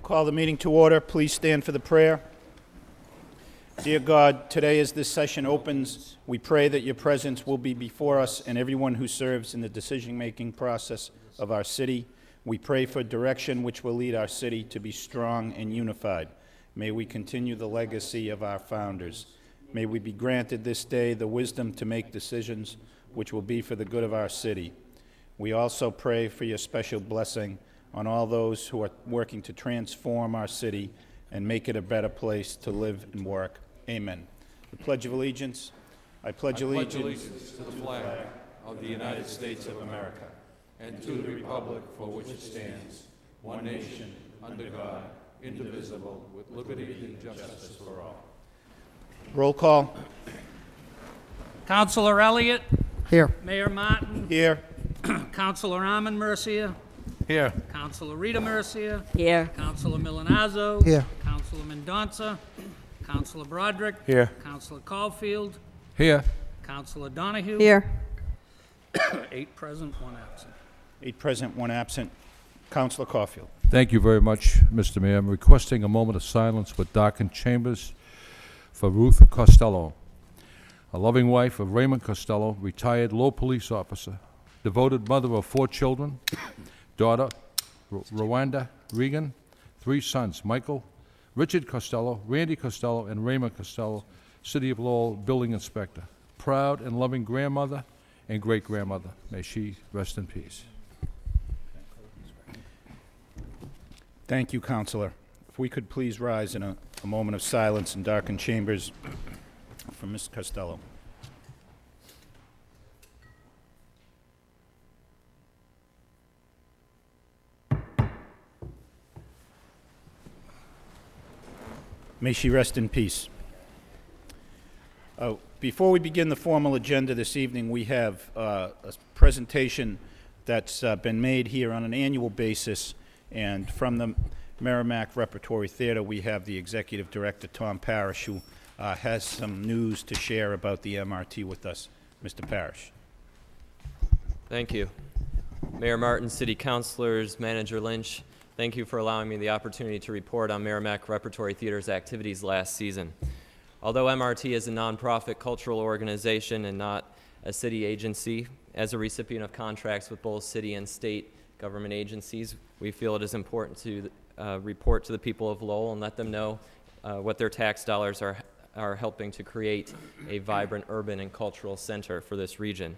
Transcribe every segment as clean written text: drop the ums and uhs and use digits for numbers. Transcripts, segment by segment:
Call the meeting to order. Please stand for the prayer. Dear God, today as this session opens, we pray that your presence will be before us and everyone who serves in the decision-making process of our city. We pray for direction which will lead our city to be strong and unified. May we continue the legacy of our founders. May we be granted this day the wisdom to make decisions which will be for the good of our city. We also pray for your special blessing on all those who are working to transform our city and make it a better place to live and work. Amen. The Pledge of Allegiance. I pledge allegiance to the flag of the United States of America and to the republic for which it stands, one nation, under God, indivisible, with liberty and justice for all. Roll call. Councilor Elliott. Here. Mayor Martin. Here. Councilor Armand Mercia. Here. Councilor Rita Mercia. Here. Councilor Milanazzo. Here. Councilor Mendonça. Councilor Broderick. Here. Councilor Caulfield. Here. Councilor Donahue. Here. 8 present, 1 absent. 8 present, 1 absent. Councilor Caulfield. Thank you very much, Mr. Mayor. I'm requesting a moment of silence with darkened chambers for Ruth Costello, a loving wife of Raymond Costello, retired Lowell police officer, devoted mother of 4 children, daughter Rwanda Regan, 3 sons, Michael, Richard Costello, Randy Costello, and Raymond Costello, City of Lowell building inspector. Proud and loving grandmother and great-grandmother. May she rest in peace. Thank you, Councilor. If we could please rise in a moment of silence in darkened chambers for Ms. Costello. May she rest in peace. Before we begin the formal agenda this evening, we have a presentation that's been made here on an annual basis, and from the Merrimack Repertory Theater, we have the Executive Director, Tom Parrish, who has some news to share about the MRT with us. Mr. Parrish. Thank you. Mayor Martin, City Councilors, Manager Lynch, thank you for allowing me the opportunity to report on Merrimack Repertory Theater's activities last season. Although MRT is a nonprofit cultural organization and not a city agency, as a recipient of contracts with both city and state government agencies, we feel it is important to report to the people of Lowell and let them know what their tax dollars are helping to create a vibrant urban and cultural center for this region.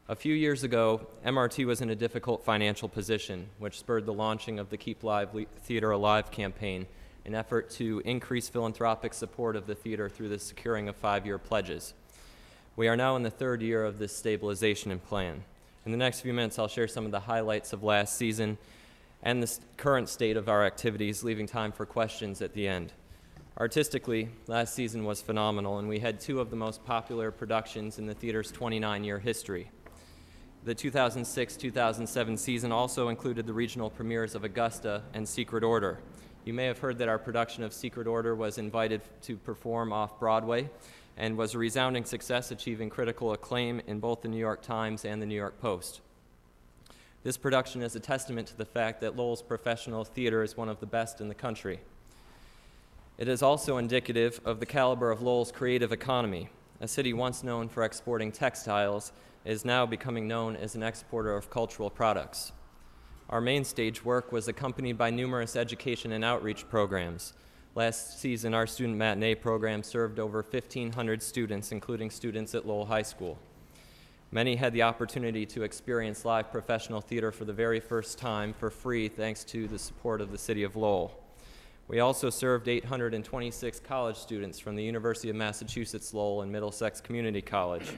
A few years ago, MRT was in a difficult financial position, which spurred the launching of the Keep Live Theater Alive campaign, an effort to increase philanthropic support of the theater through the securing of 5-year pledges. We are now in the 3rd year of this stabilization plan. In the next few minutes, I'll share some of the highlights of last season and the current state of our activities, leaving time for questions at the end. Artistically, last season was phenomenal, and we had 2 of the most popular productions in the theater's 29-year history. The 2006-2007 season also included the regional premieres of Augusta and Secret Order. You may have heard that our production of Secret Order was invited to perform off-Broadway and was a resounding success, achieving critical acclaim in both the New York Times and the New York Post. This production is a testament to the fact that Lowell's professional theater is one of the best in the country. It is also indicative of the caliber of Lowell's creative economy. A city once known for exporting textiles is now becoming known as an exporter of cultural products. Our main stage work was accompanied by numerous education and outreach programs. Last season, our student matinee program served over 1,500 students, including students at Lowell High School. Many had the opportunity to experience live professional theater for the very first time for free, thanks to the support of the City of Lowell. We also served 826 college students from the University of Massachusetts Lowell and Middlesex Community College.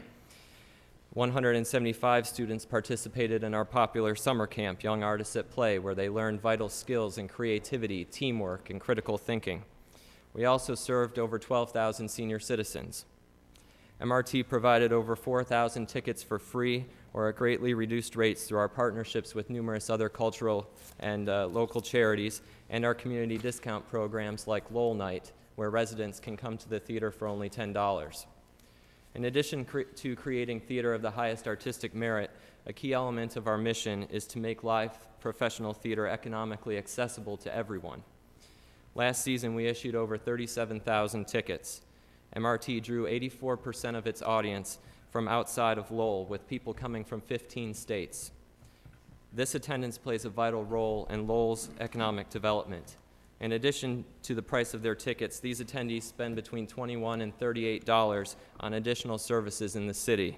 175 students participated in our popular summer camp, Young Artists at Play, where they learned vital skills in creativity, teamwork, and critical thinking. We also served over 12,000 senior citizens. MRT provided over 4,000 tickets for free or at greatly reduced rates through our partnerships with numerous other cultural and local charities and our community discount programs like Lowell Night, where residents can come to the theater for only $10. In addition to creating theater of the highest artistic merit, a key element of our mission is to make live professional theater economically accessible to everyone. Last season, we issued over 37,000 tickets. MRT drew 84% of its audience from outside of Lowell, with people coming from 15 states. This attendance plays a vital role in Lowell's economic development. In addition to the price of their tickets, these attendees spend between $21 and $38 on additional services in the city,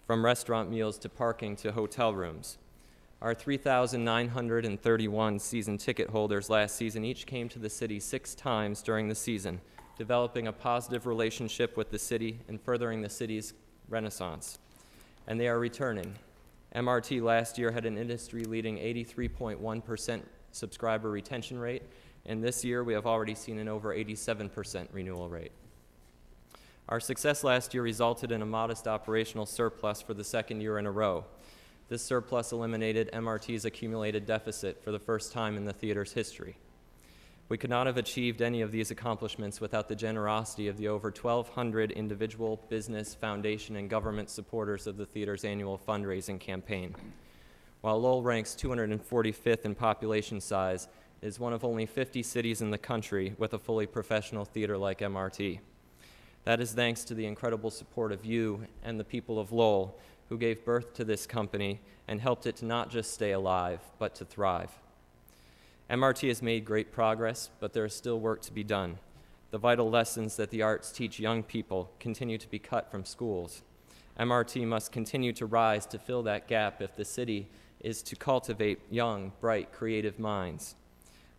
from restaurant meals to parking to hotel rooms. Our 3,931 season ticket holders last season each came to the city 6 times during the season, developing a positive relationship with the city and furthering the city's renaissance. And they are returning. MRT last year had an industry-leading 83.1% subscriber retention rate, and this year we have already seen an over 87% renewal rate. Our success last year resulted in a modest operational surplus for the 2nd year in a row. This surplus eliminated MRT's accumulated deficit for the first time in the theater's history. We could not have achieved any of these accomplishments without the generosity of the over 1,200 individual, business, foundation, and government supporters of the theater's annual fundraising campaign. While Lowell ranks 245th in population size, it is one of only 50 cities in the country with a fully professional theater like MRT. That is thanks to the incredible support of you and the people of Lowell, who gave birth to this company and helped it to not just stay alive, but to thrive. MRT has made great progress, but there is still work to be done. The vital lessons that the arts teach young people continue to be cut from schools. MRT must continue to rise to fill that gap if the city is to cultivate young, bright, creative minds.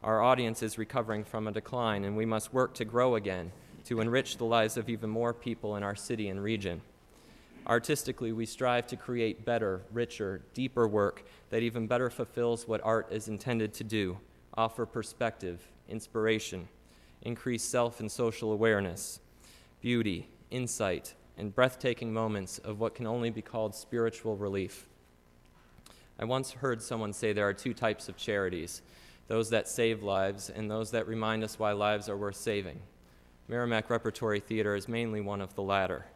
Our audience is recovering from a decline, and we must work to grow again, to enrich the lives of even more people in our city and region. Artistically, we strive to create better, richer, deeper work that even better fulfills what art is intended to do: offer perspective, inspiration, increase self and social awareness, beauty, insight, and breathtaking moments of what can only be called spiritual relief. I once heard someone say there are 2 types of charities: those that save lives and those that remind us why lives are worth saving. Merrimack Repertory Theater is mainly one of the latter.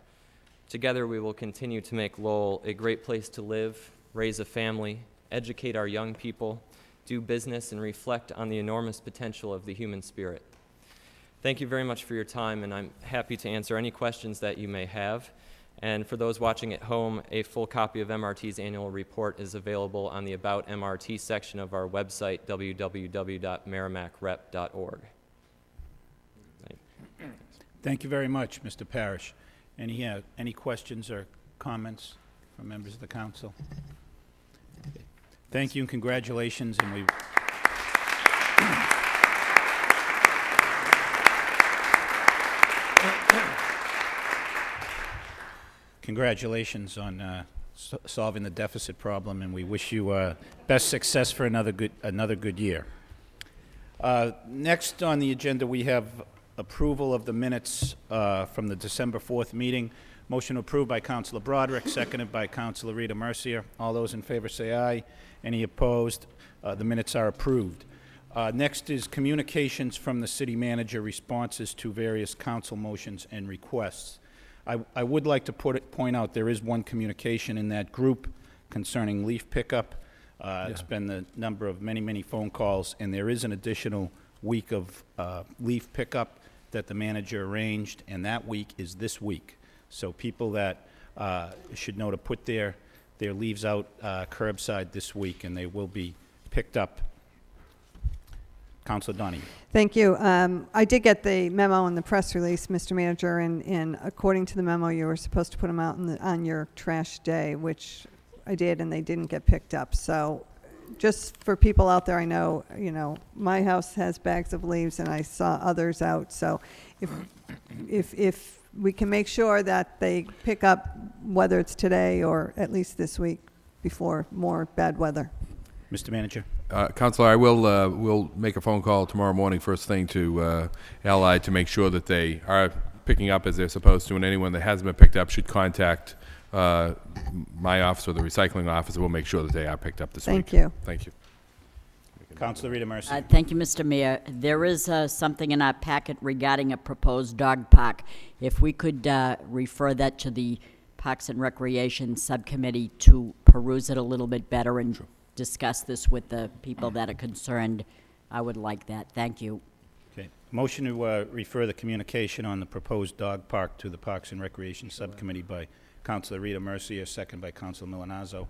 Together, we will continue to make Lowell a great place to live, raise a family, educate our young people, do business, and reflect on the enormous potential of the human spirit. Thank you very much for your time, and I'm happy to answer any questions that you may have. And for those watching at home, a full copy of MRT's annual report is available on the About MRT section of our website, www.merrimackrep.org. Thank you very much, Mr. Parrish. Any questions or comments from members of the council? Thank you and congratulations, and we... Congratulations on solving the deficit problem, and we wish you best success for another good year. Next on the agenda, we have approval of the minutes from the December 4th meeting. Motion approved by Councilor Broderick, seconded by Councilor Rita Mercier. All those in favor say aye. Any opposed? The minutes are approved. Next is communications from the city manager, responses to various council motions and requests. I would like to point out there is one communication in that group concerning leaf pickup. It's been the number of many phone calls, and there is an additional week of leaf pickup that the manager arranged, and that week is this week. So people that should know to put their leaves out curbside this week, and they will be picked up. Councilor Donahue. Thank you. I did get the memo and the press release, Mr. Manager, and according to the memo, you were supposed to put them out on your trash day, which I did, and they didn't get picked up. So just for people out there, I know, my house has bags of leaves, and I saw others out. So if we can make sure that they pick up, whether it's today or at least this week, before more bad weather. Mr. Manager. Councilor, I will make a phone call tomorrow morning first thing to Allied to make sure that they are picking up as they're supposed to, and anyone that hasn't been picked up should contact my office or the recycling office, and we'll make sure that they are picked up this week. Thank you. Thank you. Councilor Rita Mercier. Thank you, Mr. Mayor. There is something in our packet regarding a proposed dog park. If we could refer that to the Parks and Recreation Subcommittee to peruse it a little bit better and discuss this with the people that are concerned, I would like that. Thank you. Okay. Motion to refer the communication on the proposed dog park to the Parks and Recreation Subcommittee by Councilor Rita Mercier, second by Councilor Milonazo.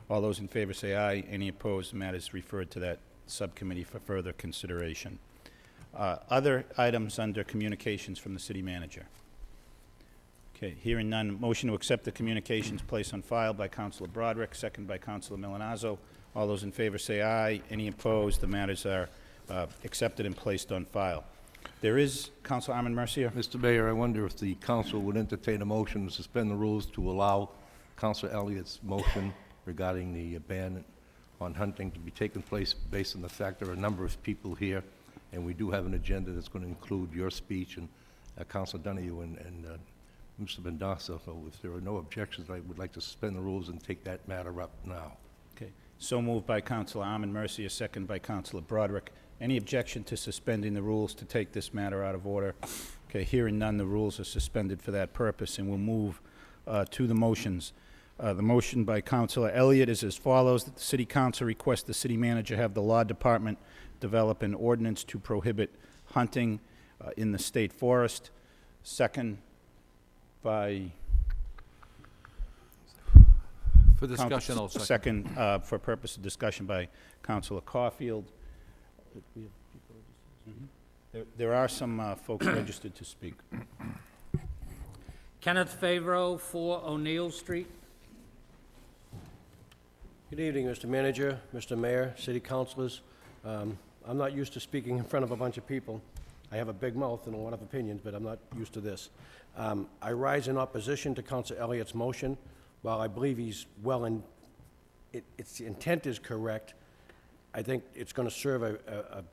All those in favor say aye. Any opposed, the matter is referred to that subcommittee for further consideration. Other items under communications from the city manager. Okay, hearing none, motion to accept the communications placed on file by Councilor Broderick, second by Councilor Milonazo. All those in favor say aye. Any opposed, the matters are accepted and placed on file. There is, Councilor Armin Mercier. Mr. Mayor, I wonder if the council would entertain a motion to suspend the rules to allow Councilor Elliott's motion regarding the ban on hunting to be taken place based on the fact there are a number of people here, and we do have an agenda that's going to include your speech and Councilor Donahue and Mr. Mendoza. So if there are no objections, I would like to suspend the rules and take that matter up now. Okay, so moved by Councilor Armin Mercier, second by Councilor Broderick. Any objection to suspending the rules to take this matter out of order? Okay, hearing none, the rules are suspended for that purpose, and we'll move to the motions. The motion by Councilor Elliott is as follows, that the City Council requests the City Manager have the Law Department develop an ordinance to prohibit hunting in the state forest. Second by... For discussion, I'll second. Second, for purpose of discussion by Councilor Caulfield. There are some folks registered to speak. Kenneth Favreau, 4 O'Neill Street. Good evening, Mr. Manager, Mr. Mayor, City Councilors. I'm not used to speaking in front of a bunch of people. I have a big mouth and a lot of opinions, but I'm not used to this. I rise in opposition to Councilor Elliott's motion. While I believe he's well in, its intent is correct, I think it's going to serve a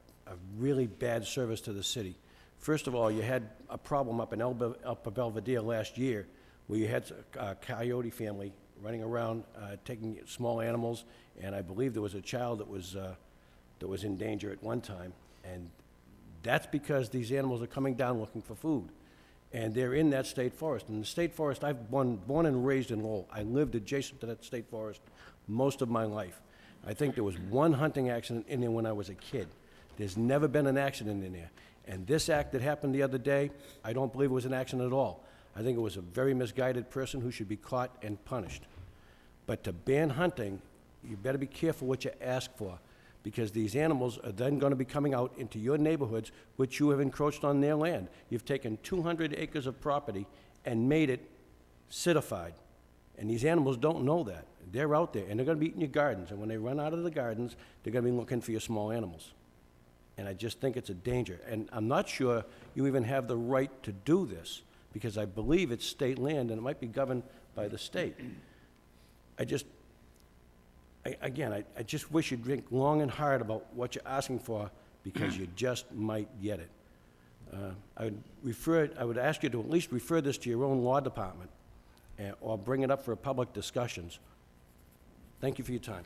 really bad service to the city. First of all, you had a problem up in Upper Belvedere last year where you had a coyote family running around taking small animals, and I believe there was a child that was in danger at one time. And that's because these animals are coming down looking for food. And they're in that state forest. And the state forest, I've born and raised in Lowell. I lived adjacent to that state forest most of my life. I think there was one hunting accident in there when I was a kid. There's never been an accident in there. And this act that happened the other day, I don't believe it was an accident at all. I think it was a very misguided person who should be caught and punished. But to ban hunting, you better be careful what you ask for, because these animals are then going to be coming out into your neighborhoods, which you have encroached on their land. You've taken 200 acres of property and made it citified. And these animals don't know that. They're out there, and they're going to be eating your gardens. And when they run out of the gardens, they're going to be looking for your small animals. And I just think it's a danger. And I'm not sure you even have the right to do this, because I believe it's state land, and it might be governed by the state. I just wish you'd think long and hard about what you're asking for, because you just might get it. I would ask you to at least refer this to your own law department, or bring it up for public discussions. Thank you for your time.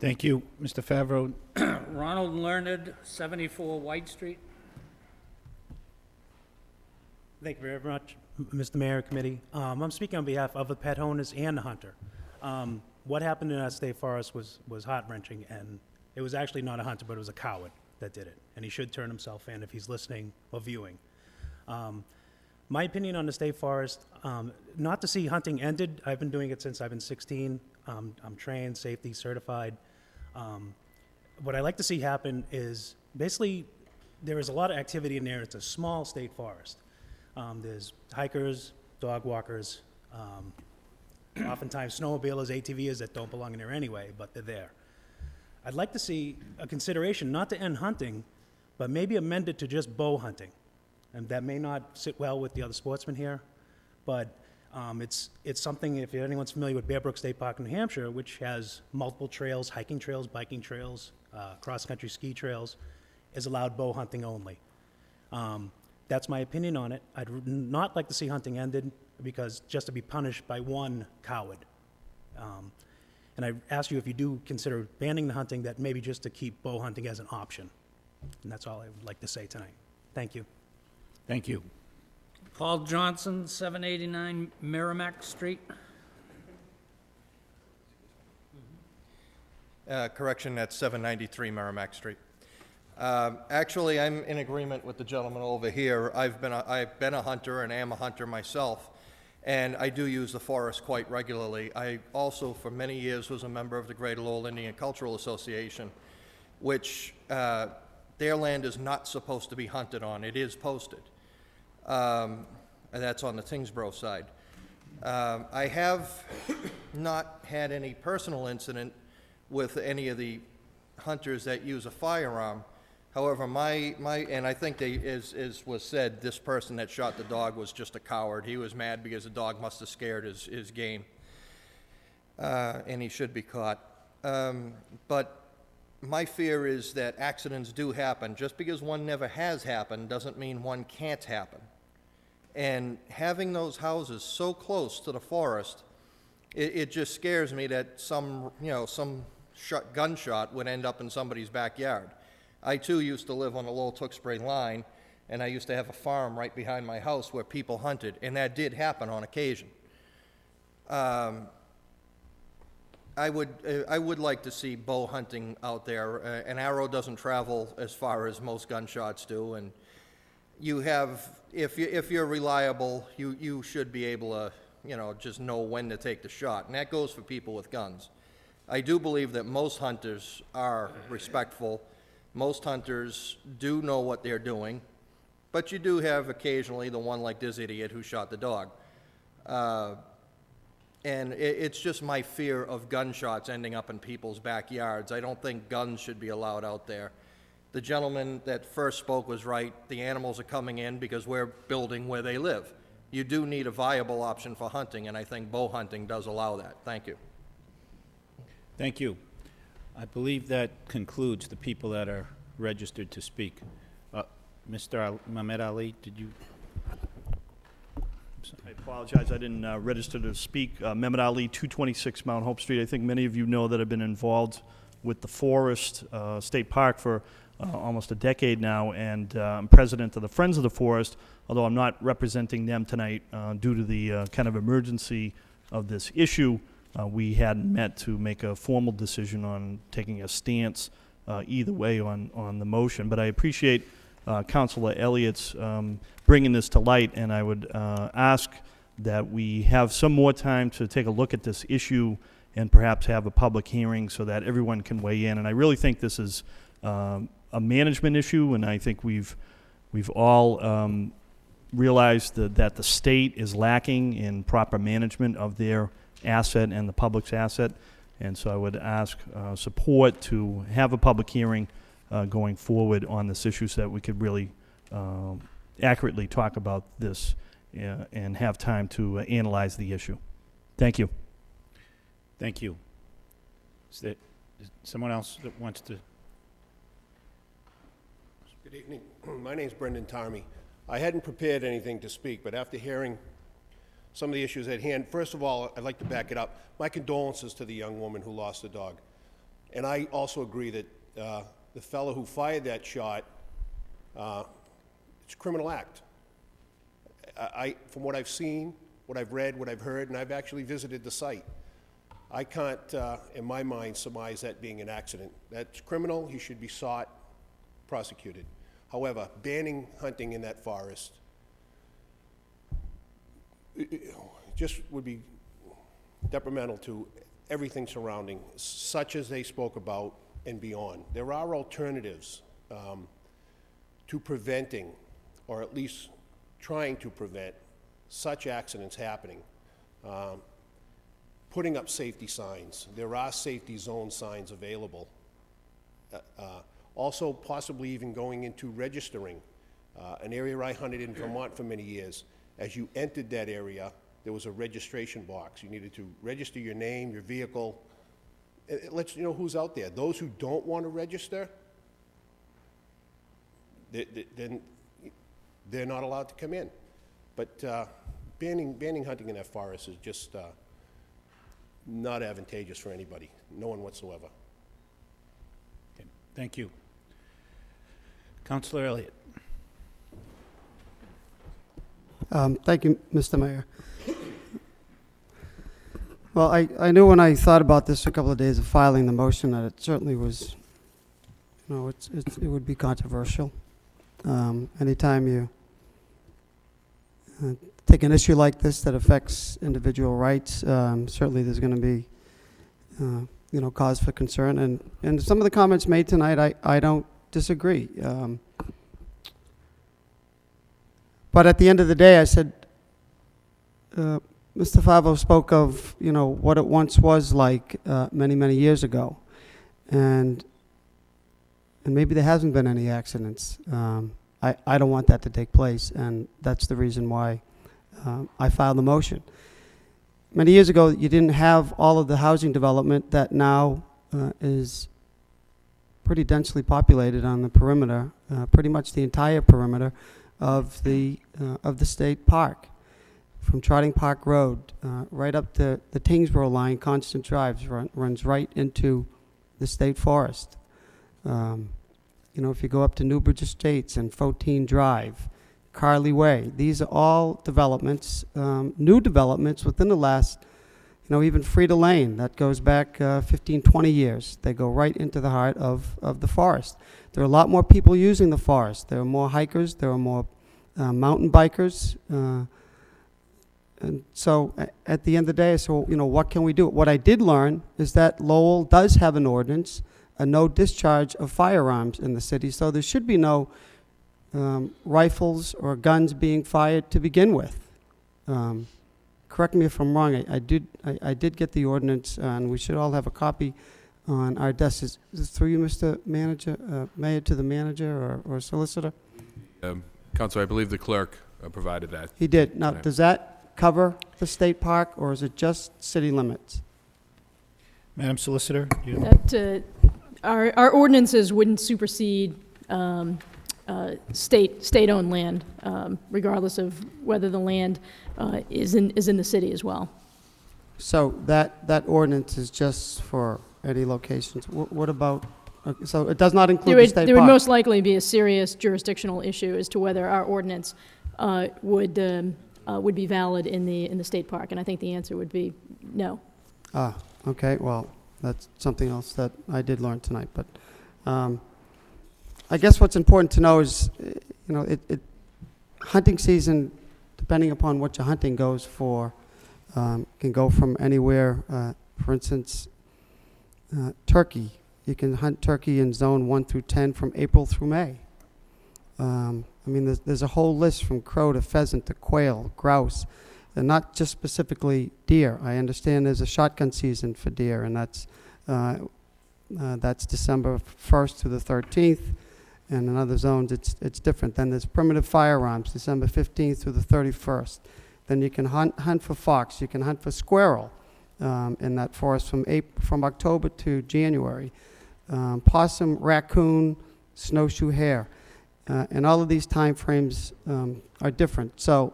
Thank you, Mr. Favreau. Ronald Learned, 74 White Street. Thank you very much, Mr. Mayor, Committee. I'm speaking on behalf of the pet owners and the hunter. What happened in that state forest was heart-wrenching, and it was actually not a hunter, but it was a coward that did it, and he should turn himself in if he's listening or viewing. My opinion on the state forest, not to see hunting ended. I've been doing it since I've been 16. I'm trained, safety certified. What I like to see happen is basically there is a lot of activity in there. It's a small state forest. There's hikers, dog walkers, oftentimes snowmobilers, ATVers that don't belong in there anyway, but they're there. I'd like to see a consideration not to end hunting, but maybe amend it to just bow hunting. And that may not sit well with the other sportsmen here, but it's something, if anyone's familiar with Bear Brook State Park in New Hampshire, which has multiple trails, hiking trails, biking trails, cross-country ski trails, is allowed bow hunting only. That's my opinion on it. I'd not like to see hunting ended, because just to be punished by one coward. And I ask you, if you do consider banning the hunting, that maybe just to keep bow hunting as an option. And that's all I would like to say tonight. Thank you. Thank you. Paul Johnson, 789 Merrimack Street. Correction, at 793 Merrimack Street. Actually, I'm in agreement with the gentleman over here. I've been a hunter and am a hunter myself, and I do use the forest quite regularly. I also, for many years, was a member of the Greater Lowell Indian Cultural Association, which their land is not supposed to be hunted on. It is posted, and that's on the Tingsboro side. I have not had any personal incident with any of the hunters that use a firearm. However, and I think as was said, this person that shot the dog was just a coward. He was mad because the dog must have scared his game, and he should be caught. But my fear is that accidents do happen. Just because one never has happened doesn't mean one can't happen. And having those houses so close to the forest, it just scares me that some gunshot would end up in somebody's backyard. I, too, used to live on the Lowell-Tewksbury line, and I used to have a farm right behind my house where people hunted, and that did happen on occasion. I would like to see bow hunting out there. An arrow doesn't travel as far as most gunshots do, and you have, if you're reliable, you should be able to, just know when to take the shot, and that goes for people with guns. I do believe that most hunters are respectful. Most hunters do know what they're doing, but you do have occasionally the one like this idiot who shot the dog. And it's just my fear of gunshots ending up in people's backyards. I don't think guns should be allowed out there. The gentleman that first spoke was right. The animals are coming in because we're building where they live. You do need a viable option for hunting, and I think bow hunting does allow that. Thank you. Thank you. I believe that concludes the people that are registered to speak. Mr. Mehmet Ali, did you? I apologize, I didn't register to speak. Mehmet Ali, 226 Mount Hope Street. I think many of you know that I've been involved with the Forest State Park for almost a decade now, and I'm president of the Friends of the Forest, although I'm not representing them tonight due to the kind of emergency of this issue. We hadn't met to make a formal decision on taking a stance either way on the motion, but I appreciate Councilor Elliott's bringing this to light, and I would ask that we have some more time to take a look at this issue and perhaps have a public hearing so that everyone can weigh in. And I really think this is a management issue, and I think we've all realized that the state is lacking in proper management of their asset and the public's asset. And so I would ask support to have a public hearing going forward on this issue so that we could really accurately talk about this and have time to analyze the issue. Thank you. Thank you. Is there someone else that wants to? Good evening. My name's Brendan Tarmy. I hadn't prepared anything to speak, but after hearing some of the issues at hand, first of all, I'd like to back it up. My condolences to the young woman who lost the dog. And I also agree that the fellow who fired that shot, it's a criminal act. From what I've seen, what I've read, what I've heard, and I've actually visited the site, I can't, in my mind, surmise that being an accident. That's criminal. He should be sought, prosecuted. However, banning hunting in that forest just would be detrimental to everything surrounding, such as they spoke about and beyond. There are alternatives to preventing, or at least trying to prevent, such accidents happening. Putting up safety signs. There are safety zone signs available. Also, possibly even going into registering. An area I hunted in Vermont for many years. As you entered that area, there was a registration box. You needed to register your name, your vehicle. It lets you know who's out there. Those who don't want to register, then they're not allowed to come in. But banning hunting in that forest is just not advantageous for anybody, no one whatsoever. Okay. Thank you. Councilor Elliott. Thank you, Mr. Mayor. Well, I knew when I thought about this a couple of days of filing the motion that it certainly was it would be controversial. Anytime you take an issue like this that affects individual rights, certainly there's going to be, cause for concern. And some of the comments made tonight, I don't disagree. But at the end of the day, I said, Mr. Favo spoke of, what it once was like many, many years ago. And maybe there hasn't been any accidents. I don't want that to take place, and that's the reason why I filed the motion. Many years ago, you didn't have all of the housing development that now is pretty densely populated on the perimeter, pretty much the entire perimeter of the state park. From Trotting Park Road right up to the Tingsboro line, Constant Drive runs right into the state forest. If you go up to Newbridge Estates and 14 Drive, Carly Way, these are all developments, new developments within the last, even Frida Lane, that goes back 15, 20 years. They go right into the heart of the forest. There are a lot more people using the forest. There are more hikers. There are more mountain bikers. And so at the end of the day, what can we do? What I did learn is that Lowell does have an ordinance, a no discharge of firearms in the city, so there should be no rifles or guns being fired to begin with. Correct me if I'm wrong. I did get the ordinance, and we should all have a copy on our desks. Is this through you, Mr. Manager, Mayor, to the manager or solicitor? Councilor, I believe the clerk provided that. He did. Now, does that cover the state park, or is it just city limits? Madam Solicitor? That our ordinances wouldn't supersede state-owned land, regardless of whether the land is in the city as well. So that ordinance is just for any locations. What about? So it does not include the state park. There would most likely be a serious jurisdictional issue as to whether our ordinance would be valid in the state park, and I think the answer would be no. Okay. Well, that's something else that I did learn tonight. But I guess what's important to know is, hunting season, depending upon what you're hunting, goes for can go from anywhere. For instance, turkey. You can hunt turkey in zone 1 through 10 from April through May. There's a whole list from crow to pheasant to quail, grouse, and not just specifically deer. I understand there's a shotgun season for deer, and that's December 1st to the 13th, and in other zones it's different. Then there's primitive firearms, December 15th through the 31st. Then you can hunt for fox, you can hunt for squirrel in that forest from October to January. Possum, raccoon, snowshoe hare. And all of these time frames are different. So,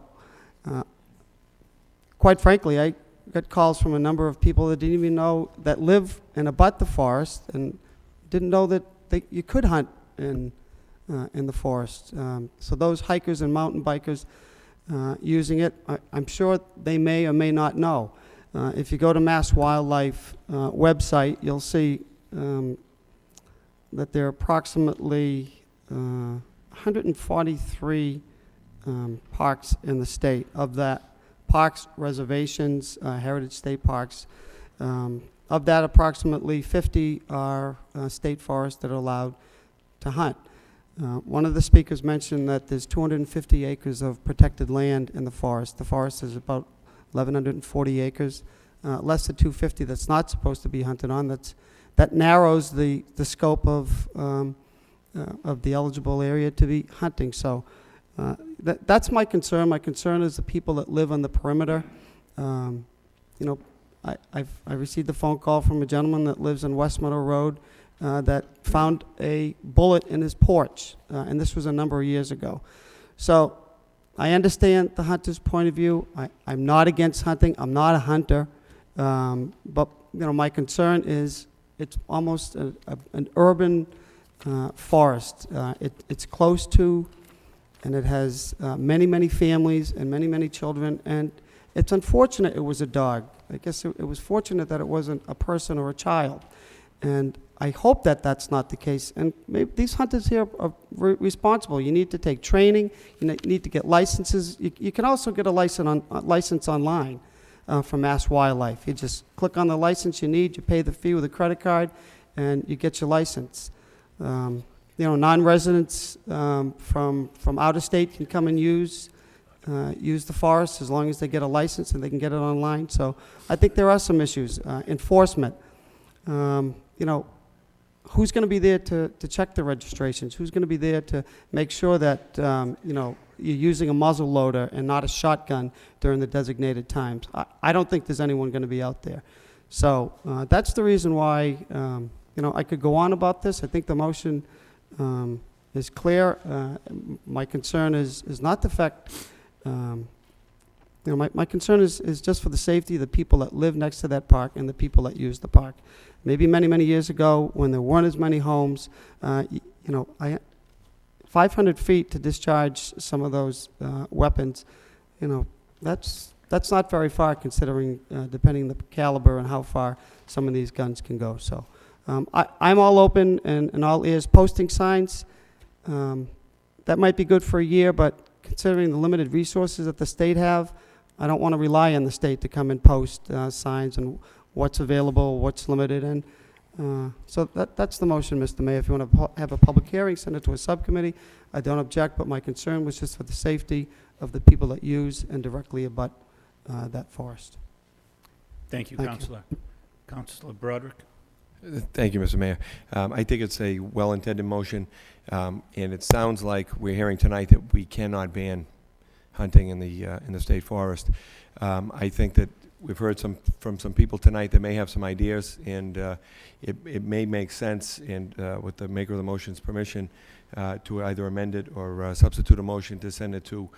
quite frankly, I got calls from a number of people that didn't even know, that live and abut the forest, and didn't know that you could hunt in the forest. So those hikers and mountain bikers using it, I'm sure they may or may not know. If you go to Mass Wildlife website, you'll see that there are approximately 143 parks in the state. Of that, parks, reservations, heritage state parks, of that, approximately 50 are state forests that are allowed to hunt. One of the speakers mentioned that there's 250 acres of protected land in the forest. The forest is about 1,140 acres, less than 250 that's not supposed to be hunted on. That narrows the scope of the eligible area to be hunting. So that's my concern. My concern is the people that live on the perimeter. I received a phone call from a gentleman that lives on West Meadow Road that found a bullet in his porch, and this was a number of years ago. So I understand the hunter's point of view. I'm not against hunting. I'm not a hunter, but my concern is it's almost an urban forest. It's close to, and it has many, many families and many, many children, and it's unfortunate it was a dog. I guess it was fortunate that it wasn't a person or a child. And I hope that that's not the case. And maybe these hunters here are responsible. You need to take training. You need to get licenses. You can also get a license online from Mass Wildlife. You just click on the license you need, you pay the fee with a credit card, and you get your license. Non-residents from out of state can come and use the forest as long as they get a license and they can get it online. So I think there are some issues. Enforcement. Who's going to be there to check the registrations? Who's going to be there to make sure that, you're using a muzzle loader and not a shotgun during the designated times? I don't think there's anyone going to be out there. So that's the reason why, I could go on about this. I think the motion is clear. My concern is not the fact, my concern is just for the safety of the people that live next to that park and the people that use the park. Maybe many, many years ago, when there weren't as many homes, 500 feet to discharge some of those weapons, that's not very far considering, depending the caliber and how far some of these guns can go. So I'm all open and all ears. Posting signs, that might be good for a year, but considering the limited resources that the state have, I don't want to rely on the state to come and post signs and what's available, what's limited, and so that's the motion, Mr. Mayor. If you want to have a public hearing, send it to a subcommittee. I don't object, but my concern was just for the safety of the people that use and directly abut that forest. Thank you, Councilor. Councilor Broderick. Thank you, Mr. Mayor. I think it's a well-intended motion, and it sounds like we're hearing tonight that we cannot ban hunting in the state forest. I think that we've heard from some people tonight that may have some ideas, and it may make sense, and with the maker of the motion's permission, to either amend it or substitute a motion to send it to,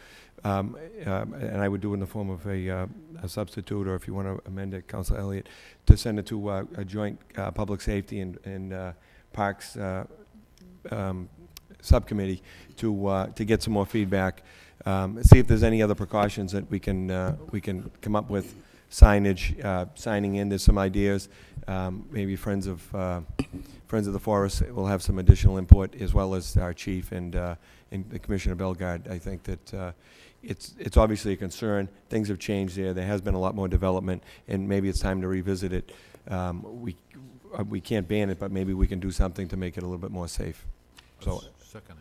and I would do it in the form of a substitute, or if you want to amend it, Councilor Elliott, to send it to a joint public safety and parks subcommittee to get some more feedback. See if there's any other precautions that we can come up with. Signage, signing in. There's some ideas. Maybe Friends of the Forest will have some additional input, as well as our chief and the Commissioner Bellegarde. I think that it's obviously a concern. Things have changed there. There has been a lot more development, and maybe it's time to revisit it. We can't ban it, but maybe we can do something to make it a little bit more safe. So. Second.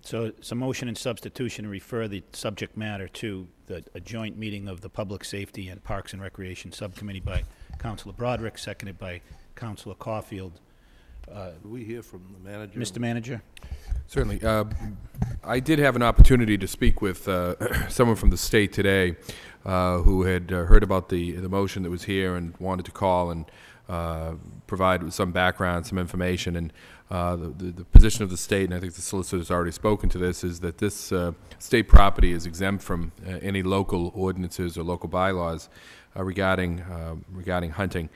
So it's a motion in substitution to refer the subject matter to a joint meeting of the Public Safety and Parks and Recreation Subcommittee by Councilor Broderick, seconded by Councilor Caulfield. Do we hear from the manager? Mr. Manager? Certainly. I did have an opportunity to speak with someone from the state today who had heard about the motion that was here and wanted to call and provide some background, some information. And the position of the state, and I think the solicitor's already spoken to this, is that this state property is exempt from any local ordinances or local bylaws regarding hunting.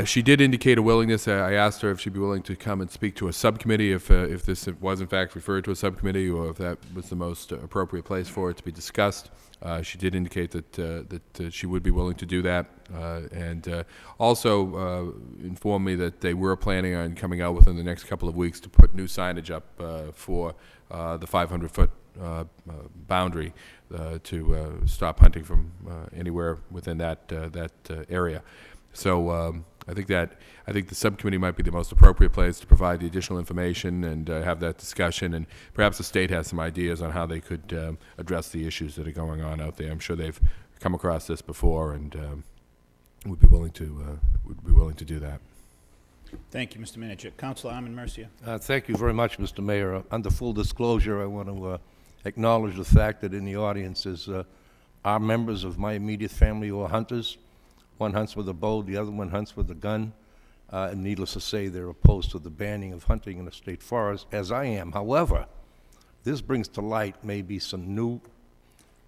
She did indicate a willingness. I asked her if she'd be willing to come and speak to a subcommittee if this was in fact referred to a subcommittee, or if that was the most appropriate place for it to be discussed. She did indicate that she would be willing to do that, and also informed me that they were planning on coming out within the next couple of weeks to put new signage up for the 500-foot boundary to stop hunting from anywhere within that area. So I think the subcommittee might be the most appropriate place to provide the additional information and have that discussion, and perhaps the state has some ideas on how they could address the issues that are going on out there. I'm sure they've come across this before and would be willing to do that. Thank you, Mr. Manager. Councilor Armin Mercia. Thank you very much, Mr. Mayor. Under full disclosure, I want to acknowledge the fact that in the audience are members of my immediate family who are hunters. One hunts with a bow, the other one hunts with a gun. And needless to say, they're opposed to the banning of hunting in the state forest, as I am. However, this brings to light maybe some new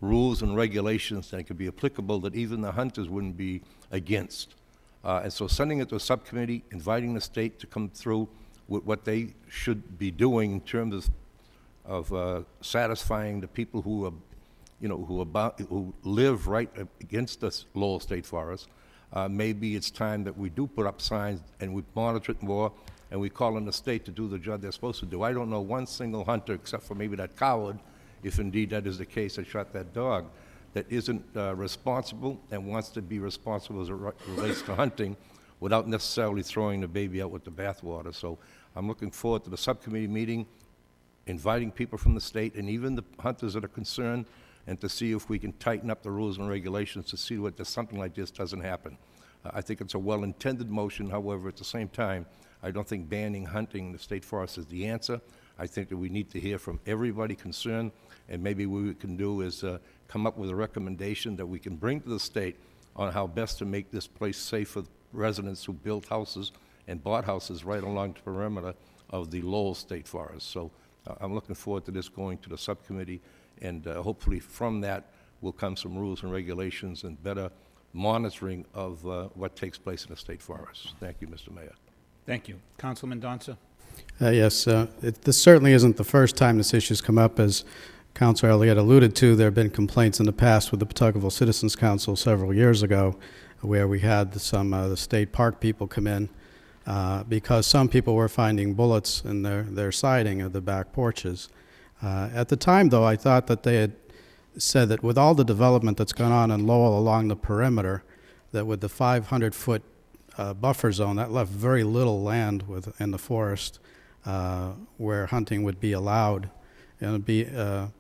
rules and regulations that could be applicable that even the hunters wouldn't be against. And so sending it to a subcommittee, inviting the state to come through with what they should be doing in terms of satisfying the people who are, who live right against the Lowell State Forest. maybe it's time that we do put up signs and we monitor it more, and we call on the state to do the job they're supposed to do. I don't know one single hunter, except for maybe that coward, if indeed that is the case, that shot that dog, that isn't responsible and wants to be responsible as it relates to hunting without necessarily throwing the baby out with the bathwater. So I'm looking forward to the subcommittee meeting, inviting people from the state and even the hunters that are concerned, and to see if we can tighten up the rules and regulations to see that something like this doesn't happen. I think it's a well-intended motion. However, at the same time, I don't think banning hunting in the state forest is the answer. I think that we need to hear from everybody concerned, and maybe what we can do is come up with a recommendation that we can bring to the state on how best to make this place safe for residents who build houses and bought houses right along the perimeter of the Lowell State Forest. So I'm looking forward to this going to the subcommittee, and hopefully from that will come some rules and regulations and better monitoring of what takes place in the state forest. Thank you, Mr. Mayor. Thank you. Councilman Donza? Yes, this certainly isn't the first time this issue's come up. As Councilor Elliott alluded to, there have been complaints in the past with the Pawtuckaville Citizens Council several years ago where we had some the state park people come in because some people were finding bullets in their siding of the back porches. At the time, though, I thought that they had said that with all the development that's gone on in Lowell along the perimeter, that with the 500-foot buffer zone, that left very little land in the forest where hunting would be allowed. And it would be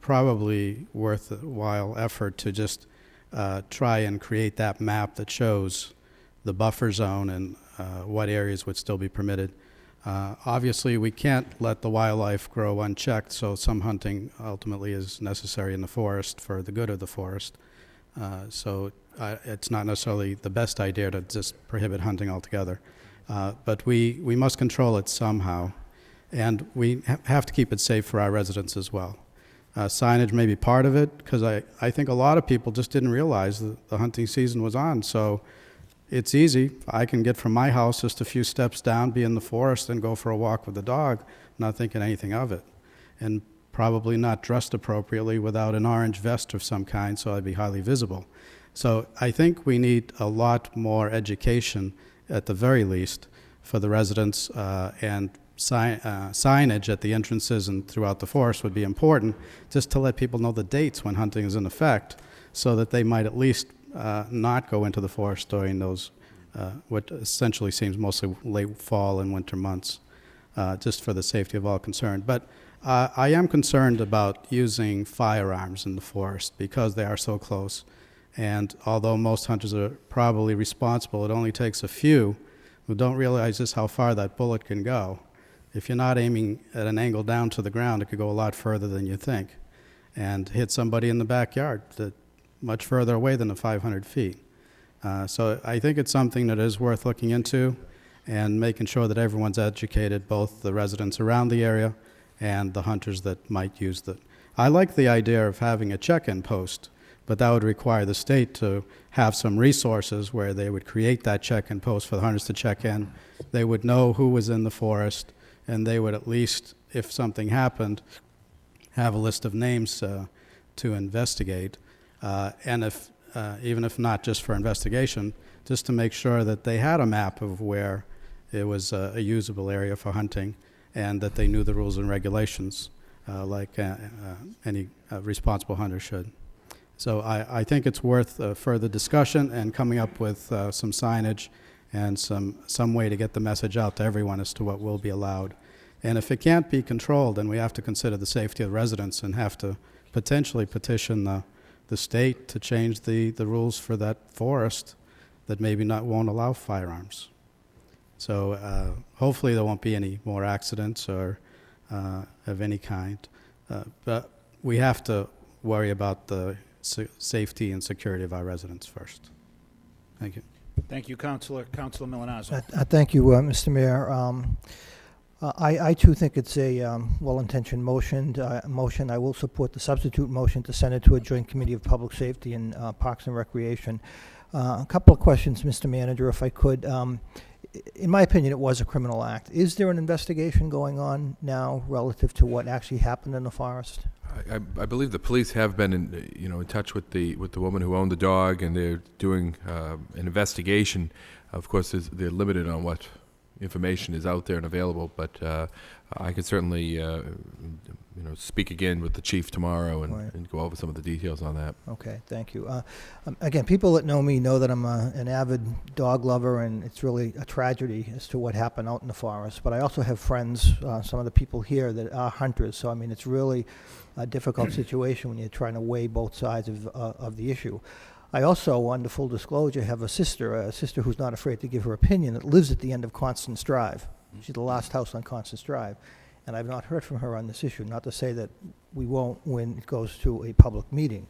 probably worthwhile effort to just try and create that map that shows the buffer zone and what areas would still be permitted. Obviously, we can't let the wildlife grow unchecked, so some hunting ultimately is necessary in the forest for the good of the forest. So it's not necessarily the best idea to just prohibit hunting altogether. But we must control it somehow, and we have to keep it safe for our residents as well. Signage may be part of it, because I think a lot of people just didn't realize that the hunting season was on. So it's easy. I can get from my house just a few steps down, be in the forest, and go for a walk with the dog, not thinking anything of it. And probably not dressed appropriately without an orange vest of some kind, so I'd be highly visible. So I think we need a lot more education, at the very least, for the residents, and signage at the entrances and throughout the forest would be important, just to let people know the dates when hunting is in effect, so that they might at least not go into the forest during those, what essentially seems mostly late fall and winter months, just for the safety of all concerned. But I am concerned about using firearms in the forest because they are so close. And although most hunters are probably responsible, it only takes a few who don't realize just how far that bullet can go. If you're not aiming at an angle down to the ground, it could go a lot further than you think and hit somebody in the backyard much further away than the 500 feet. So I think it's something that is worth looking into and making sure that everyone's educated, both the residents around the area and the hunters that might use it. I like the idea of having a check-in post, but that would require the state to have some resources where they would create that check-in post for the hunters to check in. They would know who was in the forest, and they would at least, if something happened, have a list of names to investigate. And if, even if not just for investigation, just to make sure that they had a map of where it was a usable area for hunting and that they knew the rules and regulations like any responsible hunter should. So I think it's worth further discussion and coming up with some signage and some way to get the message out to everyone as to what will be allowed. And if it can't be controlled, then we have to consider the safety of the residents and have to potentially petition the state to change the rules for that forest that maybe won't allow firearms. So hopefully there won't be any more accidents or of any kind. But we have to worry about the safety and security of our residents first. Thank you. Thank you, Councilor. Councilor Milanazzo. Thank you, Mr. Mayor. I too think it's a well-intentioned motion. I will support the substitute motion to send it to a joint committee of public safety and Parks and Recreation. A couple of questions, Mr. Manager, if I could. in my opinion, it was a criminal act. Is there an investigation going on now relative to what actually happened in the forest? I believe the police have been in touch with the woman who owned the dog, and they're doing an investigation. Of course, they're limited on what information is out there and available, but I could certainly speak again with the chief tomorrow and go over some of the details on that. Okay, thank you. Again, people that know me know that I'm an avid dog lover, and it's really a tragedy as to what happened out in the forest. But I also have friends, some of the people here that are hunters, so I mean, it's really a difficult situation when you're trying to weigh both sides of the issue. I also, under full disclosure, have a sister who's not afraid to give her opinion, that lives at the end of Constance Drive. She's the last house on Constance Drive. And I've not heard from her on this issue, not to say that we won't when it goes to a public meeting.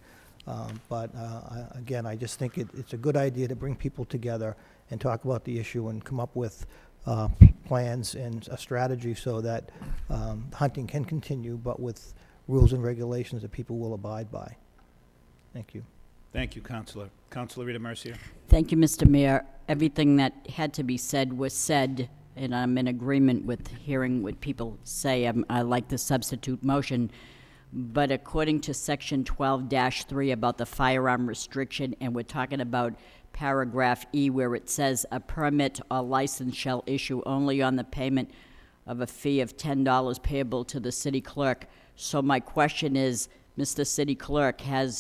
Again, I just think it's a good idea to bring people together and talk about the issue and come up with plans and a strategy so that hunting can continue, but with rules and regulations that people will abide by. Thank you. Thank you, Councilor. Councilor Rita Mercier. Thank you, Mr. Mayor. Everything that had to be said was said, and I'm in agreement with hearing what people say. I like the substitute motion. But according to Section 12-3 about the firearm restriction, and we're talking about paragraph E where it says a permit or license shall issue only on the payment of a fee of $10 payable to the city clerk. So my question is, Mr. City Clerk, have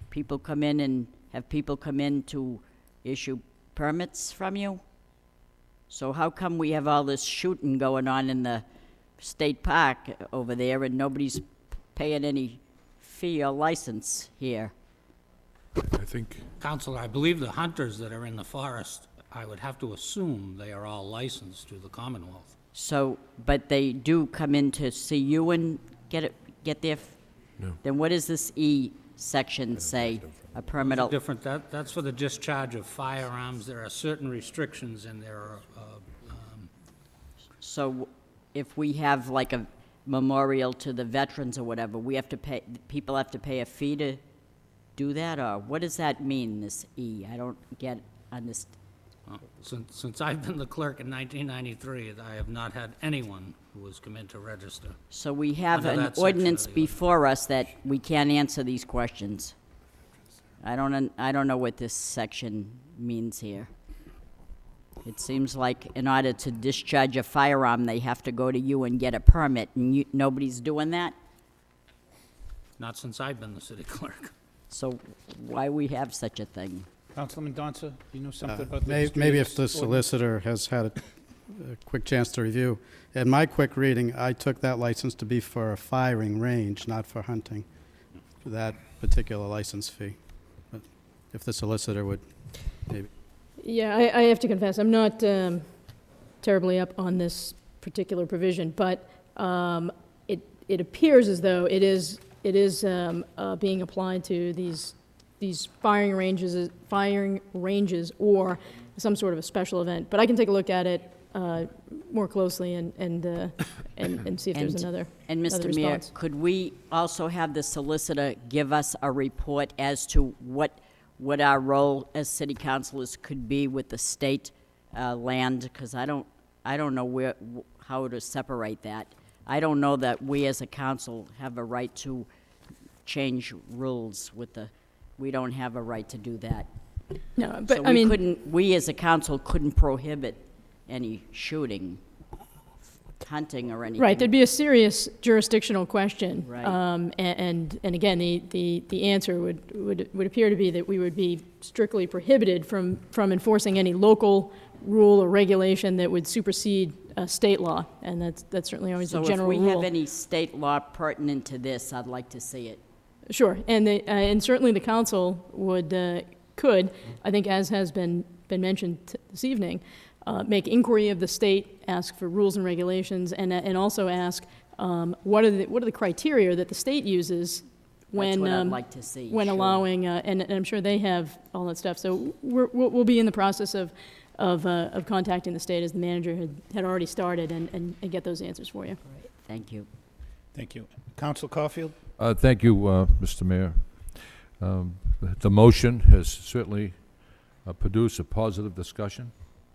people come in to issue permits from you? So how come we have all this shooting going on in the state park over there and nobody's paying any fee or license here? I think... Counselor, I believe the hunters that are in the forest, I would have to assume they are all licensed to the Commonwealth. So, but they do come in to see you and get their... No. Then what does this E section say? A permit... Those are different. That's for the discharge of firearms. There are certain restrictions and there are... So if we have like a memorial to the veterans or whatever, people have to pay a fee to do that? Or what does that mean, this E? I don't understand. Since I've been the clerk in 1993, I have not had anyone who has come in to register. So we have Under an that section ordinance of the before us that we can't answer these questions. I don't know what this section means here. It seems like in order to discharge a firearm, they have to go to you and get a permit, and nobody's doing that? Not since I've been the city clerk. So why we have such a thing? Councilman Donza, you know something about this? Maybe if the solicitor has had a quick chance to review. In my quick reading, I took that license to be for a firing range, not for hunting, for that particular license fee. But if the solicitor would maybe... Yeah, I have to confess, I'm not terribly up on this particular provision, but it appears as though it is being applied to these firing ranges or some sort of a special event. But I can take a look at it more closely and see if there's another And Mr. another Mayor, response. could we also have the solicitor give us a report as to what our role as city councilors could be with the state land? Because I don't know how to separate that. I don't know that we as a council have a right to change rules we don't have a right to do that. No, but So I mean, we as a council couldn't prohibit any shooting, hunting or anything. right, there'd be a serious jurisdictional question. Right. And again, the answer would appear to be that we would be strictly prohibited from enforcing any local rule or regulation that would supersede state law, and that's certainly always a general rule. So if we have any state law pertinent to this, I'd like to see it. Sure, and certainly the council could, I think as has been mentioned this evening, make inquiry of the state, ask for rules and regulations, and also ask what are the criteria that the state uses when That's what I'd like to see, when sure. allowing, and I'm sure they have all that stuff. So we'll be in the process of contacting the state, as the manager had already started, and get those answers for you. Right. Thank you. Thank you. Council Caulfield? Thank you, Mr. Mayor. The motion has certainly produced a positive discussion.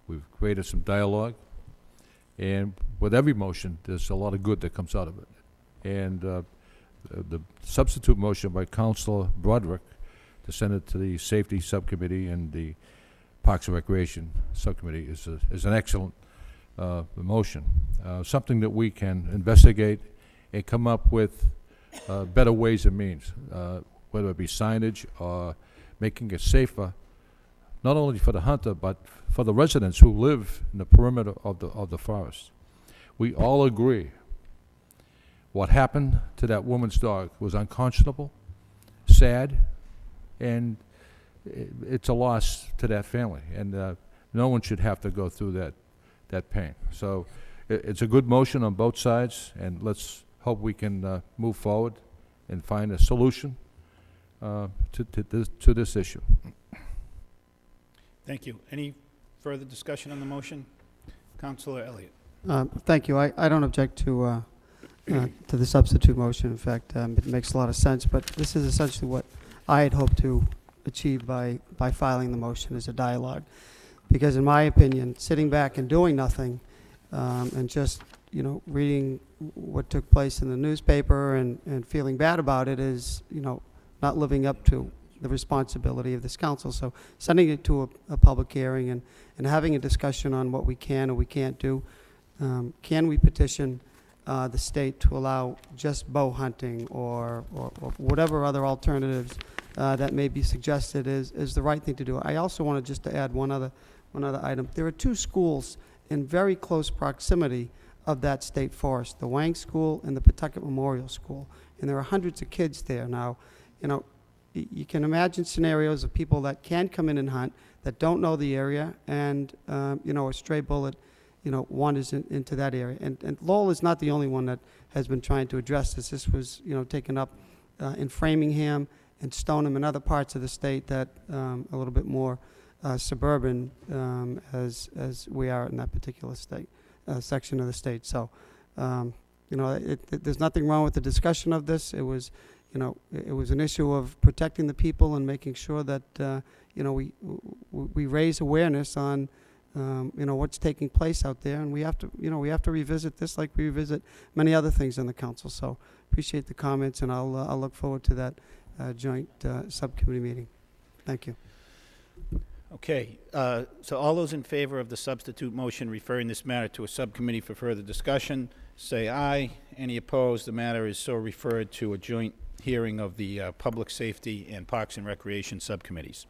We've created some dialogue. And with every motion, there's a lot of good that comes out of it. And the substitute motion by Councilor Broderick to send it to the Safety Subcommittee and the Parks and Recreation Subcommittee is an excellent motion. Something that we can investigate and come up with better ways and means, whether it be signage or making it safer, not only for the hunter, but for the residents who live in the perimeter of the forest. We all agree what happened to that woman's dog was unconscionable, sad, and it's a loss to that family. And no one should have to go through that pain. So it's a good motion on both sides, and let's hope we can move forward and find a solution to this issue. Thank you. Any further discussion on the motion? Councilor Elliott. Thank you. I don't object to the substitute motion. In fact, it makes a lot of sense, but this is essentially what I had hoped to achieve by filing the motion as a dialogue. Because in my opinion, sitting back and doing nothing and just, reading what took place in the newspaper and feeling bad about it is, not living up to the responsibility of this council. So sending it to a public hearing and having a discussion on what we can or we can't do. Can we petition the state to allow just bow hunting or whatever other alternatives that may be suggested is the right thing to do. I also wanted just to add one other item. There are two schools in very close proximity of that state forest, the Wang School and the Pawtucket Memorial School, and there are hundreds of kids there. Now, you can imagine scenarios of people that can come in and hunt that don't know the area, and a stray bullet wanders into that area. And Lowell is not the only one that has been trying to address this. This was taken up in Framingham and Stoneham and other parts of the state that a little bit more suburban as we are in that particular state section of the state. So there's nothing wrong with the discussion of this. It was it was an issue of protecting the people and making sure that we raise awareness on what's taking place out there, and we have to revisit this like we revisit many other things in the council. So appreciate the comments, and I'll look forward to that joint subcommittee meeting. Thank you. Okay, so all those in favor of the substitute motion referring this matter to a subcommittee for further discussion, say aye. Any opposed? The matter is so referred to a joint hearing of the Public Safety and Parks and Recreation subcommittees.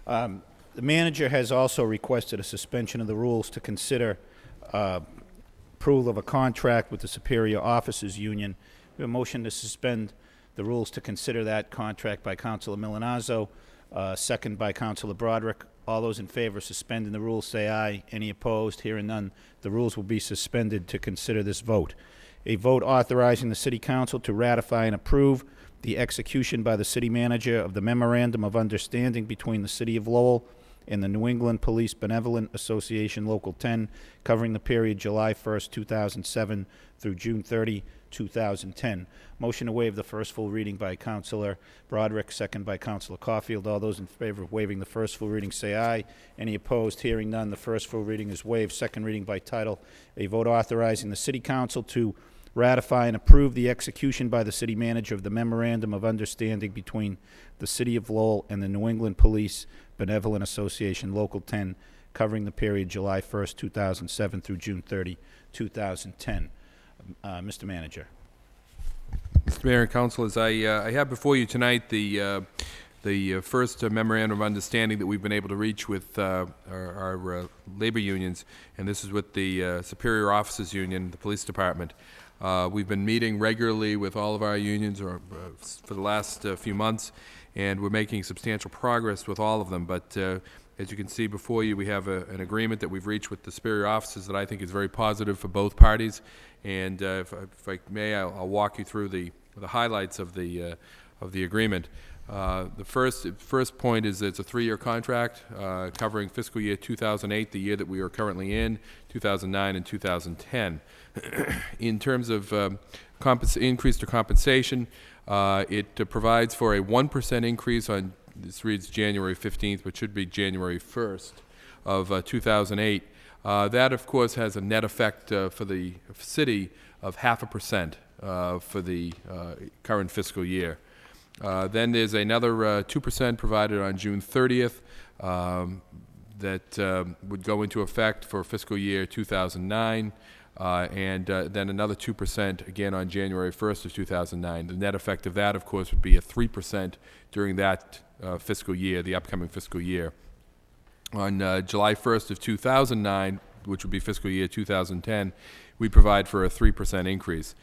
The manager has also requested a suspension of the rules to consider approval of a contract with the Superior Officers Union. We have a motion to suspend the rules to consider that contract by Councilor Milanazzo, second by Councilor Broderick. All those in favor of suspending the rules say aye. Any opposed? Hearing none, the rules will be suspended to consider this vote. A vote authorizing the City Council to ratify and approve the execution by the City Manager of the Memorandum of Understanding between the City of Lowell and the New England Police Benevolent Association Local 10, covering the period July 1st, 2007 through June 30, 2010. Motion to waive the first full reading by Councilor Broderick, second by Councilor Caulfield. All those in favor of waiving the first full reading say aye. Any opposed? Hearing none, the first full reading is waived. Second reading by title. A vote authorizing the City Council to ratify and approve the execution by the City Manager of the Memorandum of Understanding between the City of Lowell and the New England Police Benevolent Association Local 10, covering the period July 1st, 2007 through June 30, 2010. Mr. Manager. Mr. Mayor and Councilors, I have before you tonight the first memorandum of understanding that we've been able to reach with our labor unions, and this is with the Superior Officers Union, the Police Department. We've been meeting regularly with all of our unions for the last few months, and we're making substantial progress with all of them. But as you can see before you, we have an agreement that we've reached with the Superior Officers that I think is very positive for both parties. And if I may, I'll walk you through the highlights of the agreement. The first point is that it's a 3-year contract covering fiscal year 2008, the year that we are currently in, 2009 and 2010. In terms of increase to compensation, it provides for a 1% increase on, this reads January 15th, but should be January 1st, of 2008. That, of course, has a net effect for the city of 0.5% for the current fiscal year. Then there's another 2% provided on June 30th that would go into effect for fiscal year 2009, and then another 2% again on January 1st of 2009. The net effect of that, of course, would be a 3% during that fiscal year, the upcoming fiscal year. On July 1st of 2009, which would be fiscal year 2010, we provide for a 3% increase.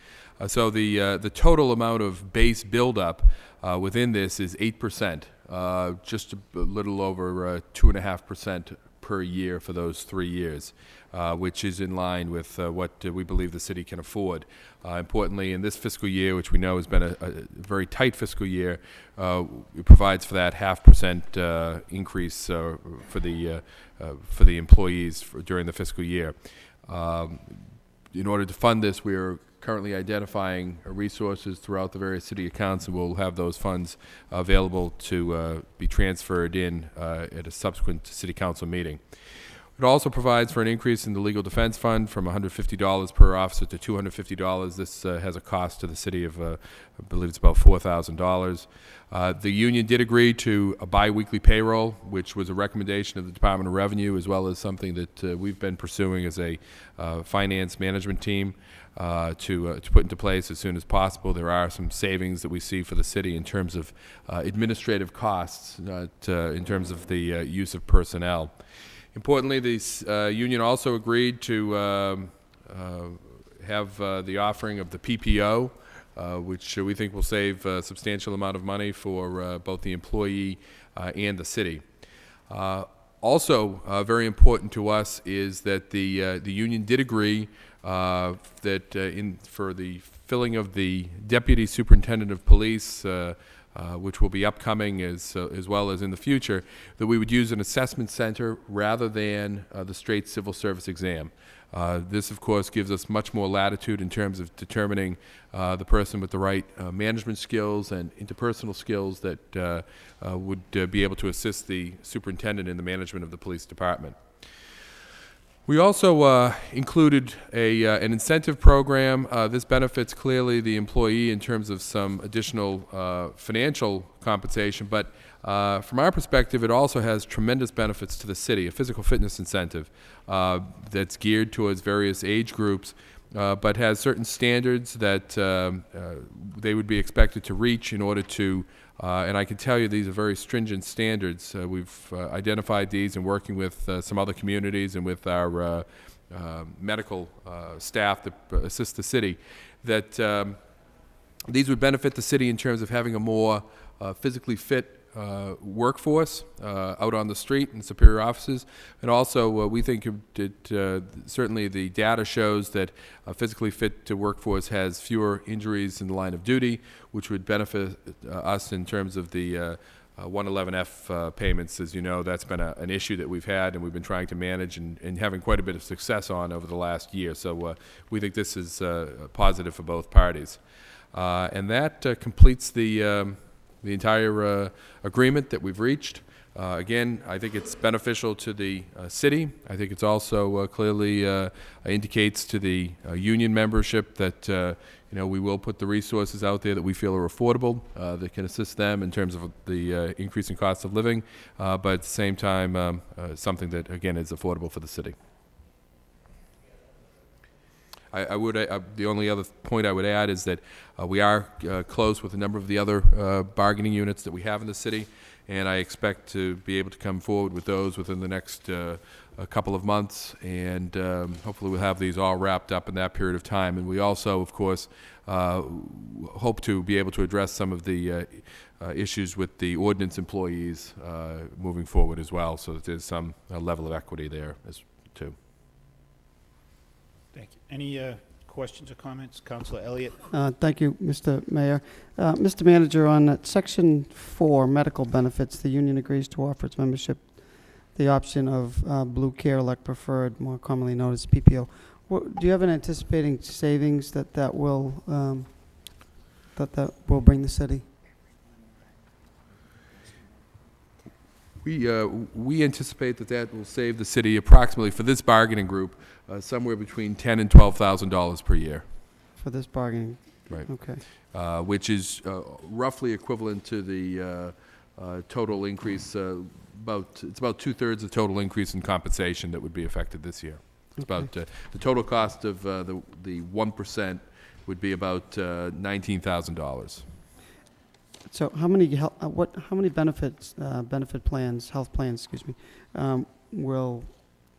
So the total amount of base buildup within this is 8%, just a little over 2.5% per year for those 3 years, which is in line with what we believe the city can afford. Importantly, in this fiscal year, which we know has been a very tight fiscal year, it provides for that 0.5% increase for the employees during the fiscal year. In order to fund this, we are currently identifying resources throughout the various city accounts, and we'll have those funds available to be transferred in at a subsequent city council meeting. It also provides for an increase in the legal defense fund from $150 per officer to $250. This has a cost to the city of, I believe it's about $4,000. The union did agree to a biweekly payroll, which was a recommendation of the Department of Revenue, as well as something that we've been pursuing as a finance management team to put into place as soon as possible. There are some savings that we see for the city in terms of administrative costs, in terms of the use of personnel. Importantly, the union also agreed to have the offering of the PPO, which we think will save a substantial amount of money for both the employee and the city. Also, very important to us is that the union did agree that for the filling of the deputy superintendent of police, which will be upcoming as well as in the future, that we would use an assessment center rather than the straight civil service exam. This, of course, gives us much more latitude in terms of determining the person with the right management skills and interpersonal skills that would be able to assist the superintendent in the management of the police department. We also included an incentive program. This benefits clearly the employee in terms of some additional financial compensation, but from our perspective, it also has tremendous benefits to the city, a physical fitness incentive that's geared towards various age groups, but has certain standards that they would be expected to reach in order to and I can tell you these are very stringent standards. We've identified these in working with some other communities and with our medical staff that assist the city, that these would benefit the city in terms of having a more physically fit workforce out on the street in superior offices. And also we think that certainly the data shows that a physically fit workforce has fewer injuries in the line of duty, which would benefit us in terms of the 111F payments. As you know, that's been an issue that we've had and we've been trying to manage and having quite a bit of success on over the last year. So we think this is positive for both parties. And that completes the entire agreement that we've reached. Again, I think it's beneficial to the city. I think it's also clearly indicates to the union membership that we will put the resources out there that we feel are affordable, that can assist them in terms of the increasing cost of living, but at the same time, something that, again, is affordable for the city. I would the only other point I would add is that we are close with a number of the other bargaining units that we have in the city, and I expect to be able to come forward with those within the next a couple of months, and hopefully we'll have these all wrapped up in that period of time. And we also, of course, hope to be able to address some of the issues with the ordinance employees moving forward as well, so that there's some level of equity there as too. Thank you. Any questions or comments? Councilor Elliott. Thank you, Mr. Mayor. Mr. Manager, on Section 4, medical benefits, the union agrees to offer its membership the option of Blue Care Elect Preferred, more commonly known as PPO. Do you have an anticipating savings that will bring the city? We anticipate that will save the city approximately, for this bargaining group, somewhere between $10,000 and $12,000 per year. For this bargaining? Right. Okay. Which is roughly equivalent to the total increase, it's about two-thirds of total increase in compensation that would be affected this year. It's about, the total cost of the 1% would be about $19,000. So how many how many benefit plans, health plans, excuse me, will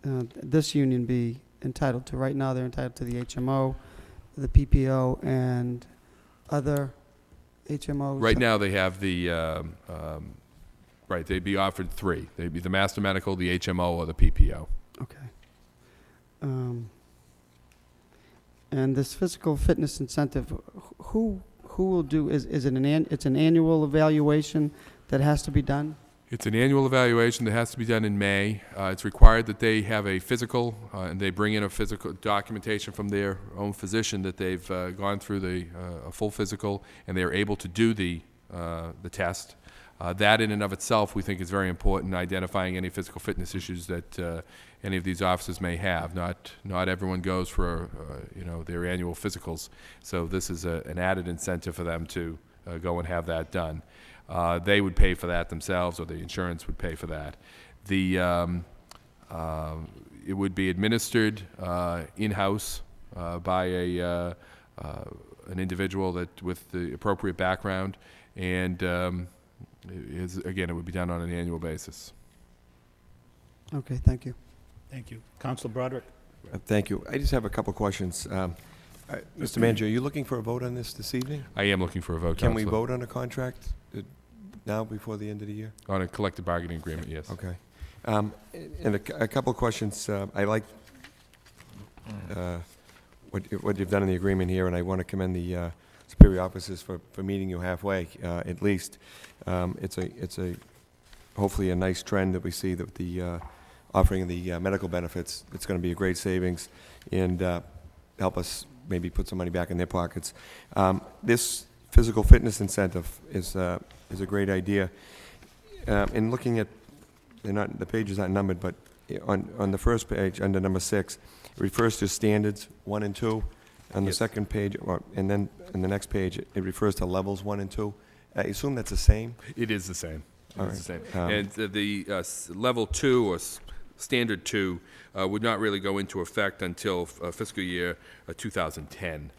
this union be entitled to? Right now, they're entitled to the HMO, the PPO, and other HMOs. Right now, they have the right. They'd be offered three. They'd be the Master Medical, the HMO, or the PPO. Okay. And this physical fitness incentive, who will do? Is it it's an annual evaluation that has to be done? It's an annual evaluation that has to be done in May. It's required that they have a physical, and they bring in a physical documentation from their own physician that they've gone through a full physical, and they are able to do the test. That in and of itself, we think, is very important in identifying any physical fitness issues that any of these officers may have. Not everyone goes for their annual physicals, so this is an added incentive for them to go and have that done. They would pay for that themselves, or the insurance would pay for that. It would be administered in-house by an individual with the appropriate background, and again, it would be done on an annual basis. Okay, thank you. Thank you. Councilor Broderick? Thank you. I just have a couple questions. Mr. Manager, are you looking for a vote on this evening? I am looking for a vote, Can we Councilor. vote on a contract now before the end of the year? On a collective bargaining agreement, yes. Okay. And a couple of questions. I like what you've done in the agreement here, and I want to commend the superior officers for meeting you halfway, at least. It's a hopefully a nice trend that we see, that the offering the medical benefits. It's going to be a great savings and help us maybe put some money back in their pockets. This physical fitness incentive is a great idea. In looking at, the page is not numbered, but on the first page, under number 6, it refers to standards 1 and 2. On the second page, and then on the next page, it refers to levels 1 and 2. I assume that's the same? It is the same. All It's the right. same. And the level 2 or standard 2 would not really go into effect until fiscal year 2010.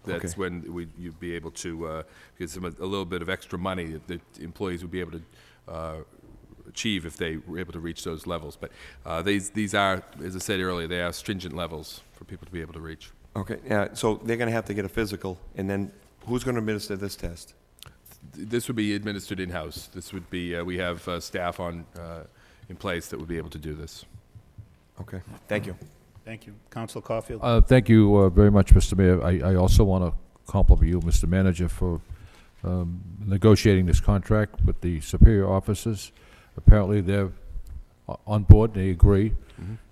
That's Okay. when you'd be able to get a little bit of extra money that employees would be able to achieve if they were able to reach those levels. But these are, as I said earlier, they are stringent levels for people to be able to reach. Okay, so they're going to have to get a physical, and then who's going to administer this test? This would be administered in-house. This would be, we have staff in place that would be able to do this. Okay, thank you. Thank you. Councilor Caulfield? Thank you very much, Mr. Mayor. I also want to compliment you, Mr. Manager, for negotiating this contract with the superior officers. Apparently, they're on board, they agree.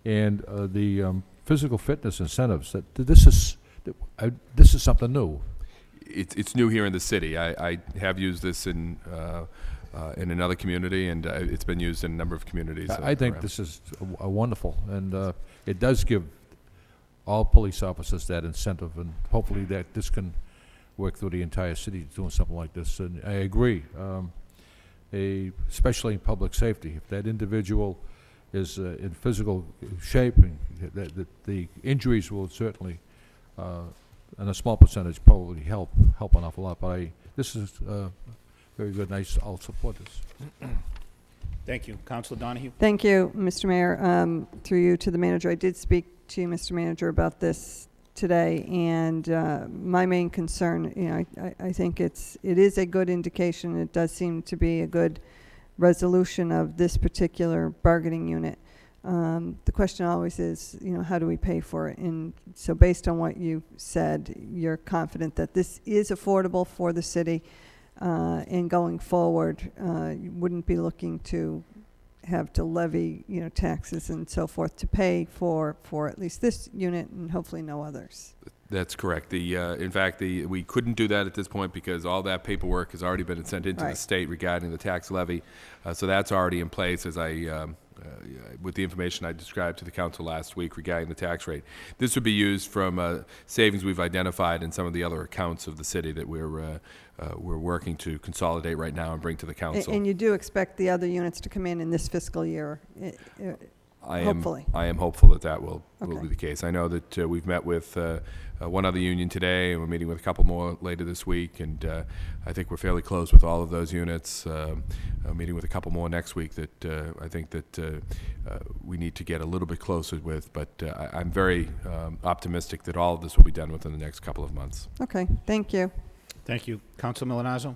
And the physical fitness incentives, this is something new. It's new here in the city. I have used this in another community, and it's been used in a number of communities. I think around. this is wonderful, and it does give all police officers that incentive, and hopefully that this can work through the entire city doing something like this. And I agree, especially in public safety, if that individual is in physical shape, and the injuries will certainly, and a small percentage, probably help an awful lot. But this is very good. I'll support this. Thank you. Councilor Donahue? Thank you, Mr. Mayor. Through you to the manager, I did speak to you, Mr. Manager, about this today, and my main concern, I think it is a good indication. It does seem to be a good resolution of this particular bargaining unit. The question always is, how do we pay for it? And so based on what you said, you're confident that this is affordable for the city, and going forward, you wouldn't be looking to have to levy, taxes and so forth to pay for at least this unit and hopefully no others. That's correct. In fact, we couldn't do that at this point because all that paperwork has already been sent into the Right. state regarding the tax levy. So that's already in place with the information I described to the council last week regarding the tax rate. This would be used from savings we've identified in some of the other accounts of the city that we're working to consolidate right now and bring to the council. And you do expect the other units to come in this fiscal year, hopefully? I am hopeful that will Okay. be the case. I know that we've met with one other union today, and we're meeting with a couple more later this week, and I think we're fairly close with all of those units. Meeting with a couple more next week that I think that we need to get a little bit closer with, but I'm very optimistic that all of this will be done within the next couple of months. Okay, thank you. Thank you. Council Milonazo?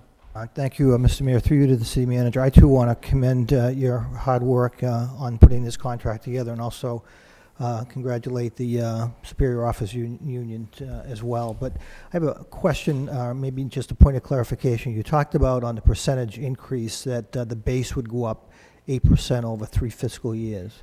Thank you, Mr. Mayor. Through you to the city manager. I too want to commend your hard work on putting this contract together, and also congratulate the Superior Office Union as well. But I have a question, maybe just a point of clarification. You talked about on the percentage increase that the base would go up 8% over 3 fiscal years.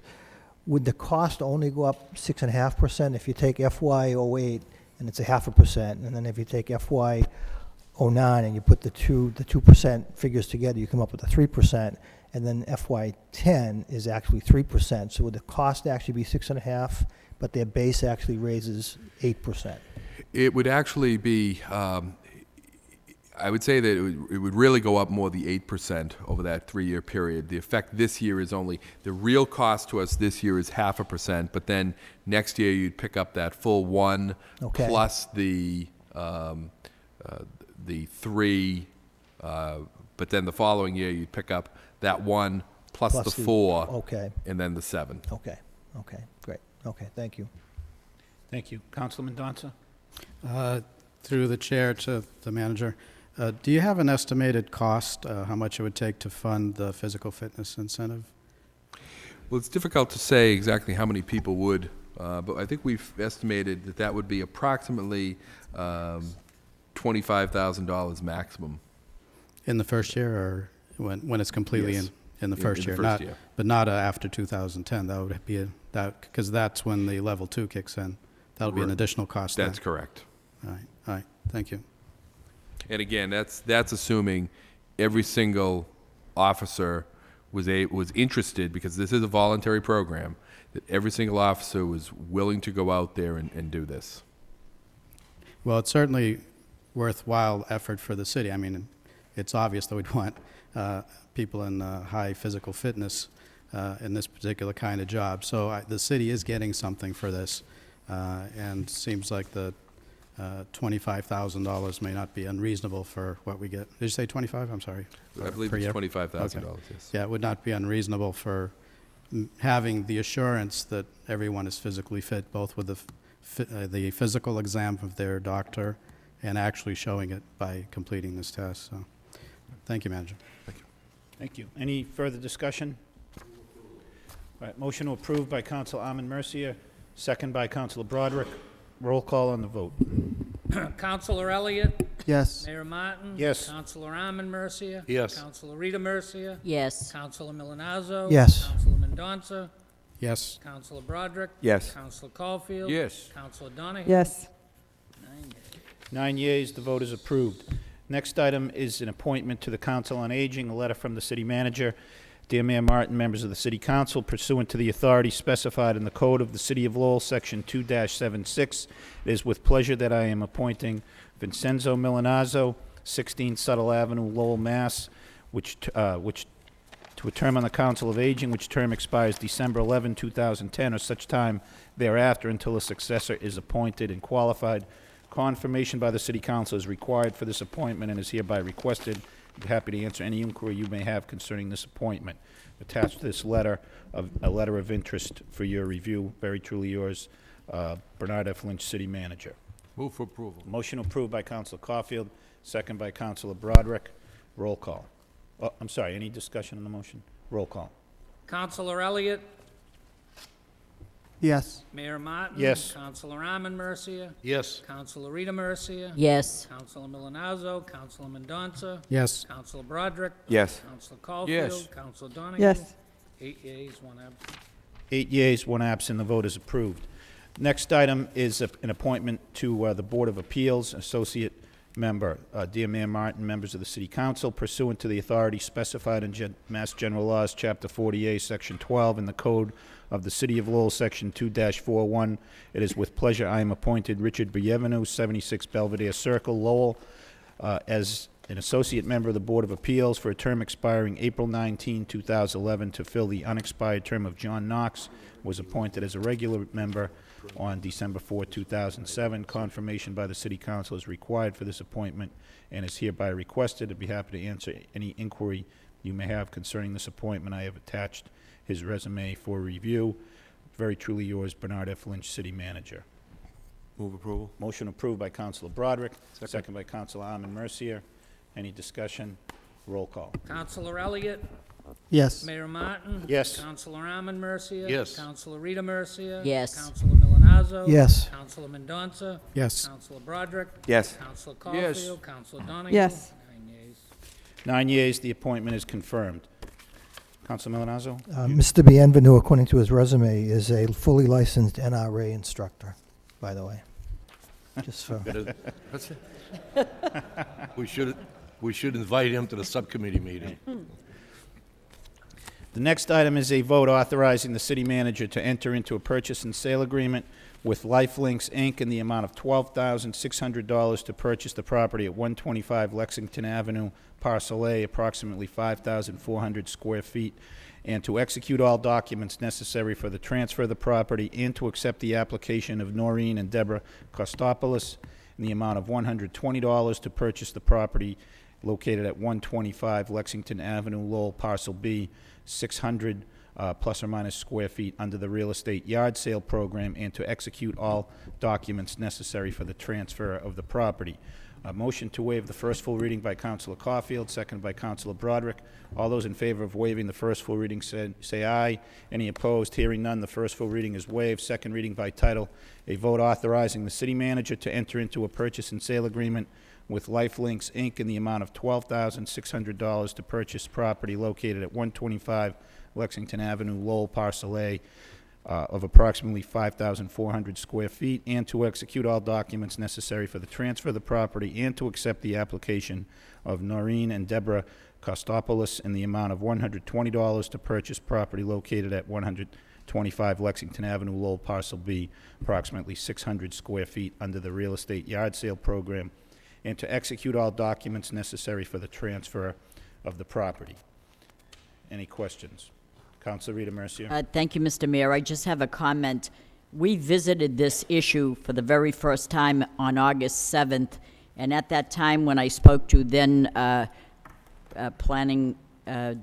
Would the cost only go up 6.5% if you take FY08 and it's 0.5%, and then if you take FY09 and you put the 2% figures together, you come up with a 3%, and then FY10 is actually 3%. So would the cost actually be 6.5%, but their base actually raises 8%? It would actually be, I would say that it would really go up more the 8% over that 3-year period. The effect this year is only, the real cost to us this year is 0.5%, but then next year you'd pick up that full 1 Okay. plus the 3, but then the following year you'd pick up that 1 plus the 4, Okay, and then the 7. okay, great. Okay, thank you. Thank you. Councilman Donza? Through the chair to the manager, do you have an estimated cost, how much it would take to fund the physical fitness incentive? Well, it's difficult to say exactly how many people would, but I think we've estimated that would be approximately $25,000 maximum. In the first year, or when it's completely Yes. in the In first the year? first year. But not after 2010, that would be, because that's when the level 2 kicks in. That'll be an Right. additional cost then. That's correct. All right, thank you. And again, that's assuming every single officer was interested, because this is a voluntary program, that every single officer was willing to go out there and do this. Well, it's certainly worthwhile effort for the city. I mean, it's obvious that we'd want people in high physical fitness in this particular kind of job. So the city is getting something for this, and seems like the $25,000 may not be unreasonable for what we get. Did you say 25? I'm sorry. I believe Per it's year? $25,000, Okay. yes. Yeah, it would not be unreasonable for having the assurance that everyone is physically fit, both with the physical exam of their doctor and actually showing it by completing this test. So, thank you, Manager. Thank you. Any further discussion? All right, motion to approve by Council Armin Mercier, second by Councilor Broderick. Roll call on the vote. Councilor Elliott? Yes. Mayor Martin? Yes. Councilor Armin Mercia? Yes. Councilor Rita Mercia? Yes. Councilor Milonazo? Yes. Councilor Mendonça? Yes. Councilor Broderick? Yes. Councilor Caulfield? Yes. Councilor Donahue? Yes. 9 yeas, the vote is approved. Next item is an appointment to the Council on Aging, a letter from the city manager. Dear Mayor Martin, members of the City Council, pursuant to the authority specified in the Code of the City of Lowell, Section 2-76, it is with pleasure that I am appointing Vincenzo Milonazo, 16 Tuttle Avenue, Lowell, Mass., which to a term on the Council of Aging, which term expires December 11, 2010, or such time thereafter until a successor is appointed and qualified. Confirmation by the City Council is required for this appointment and is hereby requested. I'd be happy to answer any inquiry you may have concerning this appointment. Attached to this letter, a letter of interest for your review. Very truly yours, Bernard F. Lynch, City Manager. Move for approval. Motion approved by Councilor Caulfield, second by Councilor Broderick. Roll call. Oh, I'm sorry, any discussion on the motion? Roll call. Councilor Elliott? Yes. Mayor Martin? Yes. Councilor Armin Mercia? Yes. Councilor Rita Mercia? Yes. Councilor Milonazo? Councilor Mendonça? Yes. Councilor Broderick? Yes. Councilor Caulfield? Yes. Councilor Donahue? Yes. 8 yeas, 1 absent. 8 yeas, 1 absent. The vote is approved. Next item is an appointment to the Board of Appeals, Associate Member. Dear Mayor Martin, members of the City Council, pursuant to the authority specified in Mass General Laws, Chapter 48, Section 12, in the Code of the City of Lowell, Section 2-41, it is with pleasure I am appointed Richard Bienvenu, 76 Belvedere Circle, Lowell, as an associate member of the Board of Appeals for a term expiring April 19, 2011, to fill the unexpired term of John Knox, was appointed as a regular member on December 4, 2007. Confirmation by the City Council is required for this appointment and is hereby requested. I'd be happy to answer any inquiry you may have concerning this appointment. I have attached his resume for review. Very truly yours, Bernard F. Lynch, City Manager. Move approval. Motion approved by Councilor Broderick, second by Councilor Armin Mercier. Any discussion? Roll call. Councilor Elliott? Yes. Mayor Martin? Yes. Councilor Armin Mercier? Yes. Councilor Rita Mercier? Yes. Councilor Milonazo? Yes. Councilor Mendonça? Yes. Councilor Broderick? Yes. Councilor Caulfield? Councilor Donahue? Yes. 9 yeas. 9 yeas, the appointment is confirmed. Councilor Milonazo? Mr. Bienvenu, according to his resume, is a fully licensed NRA instructor, by the way. Just for, That's it. We should invite him to the subcommittee meeting. The next item is a vote authorizing the city manager to enter into a purchase and sale agreement with Lifelinks, Inc. in the amount of $12,600 to purchase the property at 125 Lexington Avenue, Parcel A, approximately 5,400 square feet, and to execute all documents necessary for the transfer of the property and to accept the application of Noreen and Deborah Kostopoulos in the amount of $120 to purchase the property located at 125 Lexington Avenue, Lowell, Parcel B, 600 plus or minus square feet under the real estate yard sale program, and to execute all documents necessary for the transfer of the property. A motion to waive the first full reading by Councilor Caulfield, seconded by Councilor Broderick. All those in favor of waiving the first full reading say aye. Any opposed? Hearing none, the first full reading is waived. Second reading by title, a vote authorizing the city manager to enter into a purchase and sale agreement with Lifelinks, Inc. in the amount of $12,600 to purchase property located at 125 Lexington Avenue, Lowell, Parcel A, of approximately 5,400 square feet, and to execute all documents necessary for the transfer of the property and to accept the application of Noreen and Deborah Kostopoulos in the amount of $120 to purchase property located at 125 Lexington Avenue, Lowell, Parcel B, approximately 600 square feet under the real estate yard sale program, and to execute all documents necessary for the transfer of the property. Any questions? Councilor Rita Mercier. Thank you, Mr. Mayor. I just have a comment. We visited this issue for the very first time on August 7th, and at that time when I spoke to then Planning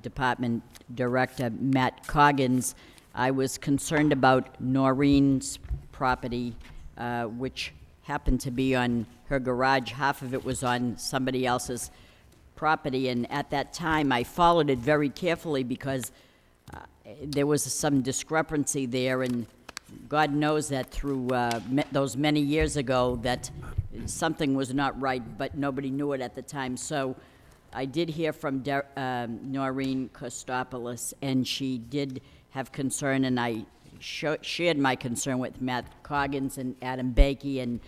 Department Director Matt Coggins, I was concerned about Noreen's property, which happened to be on her garage. Half of it was on somebody else's property, and at that time I followed it very carefully because there was some discrepancy there, and God knows that through those many years ago that something was not right, but nobody knew it at the time. So I did hear from Noreen Kostopoulos, and she did have concern, and I shared my concern with Matt Coggins and Adam Bakey, and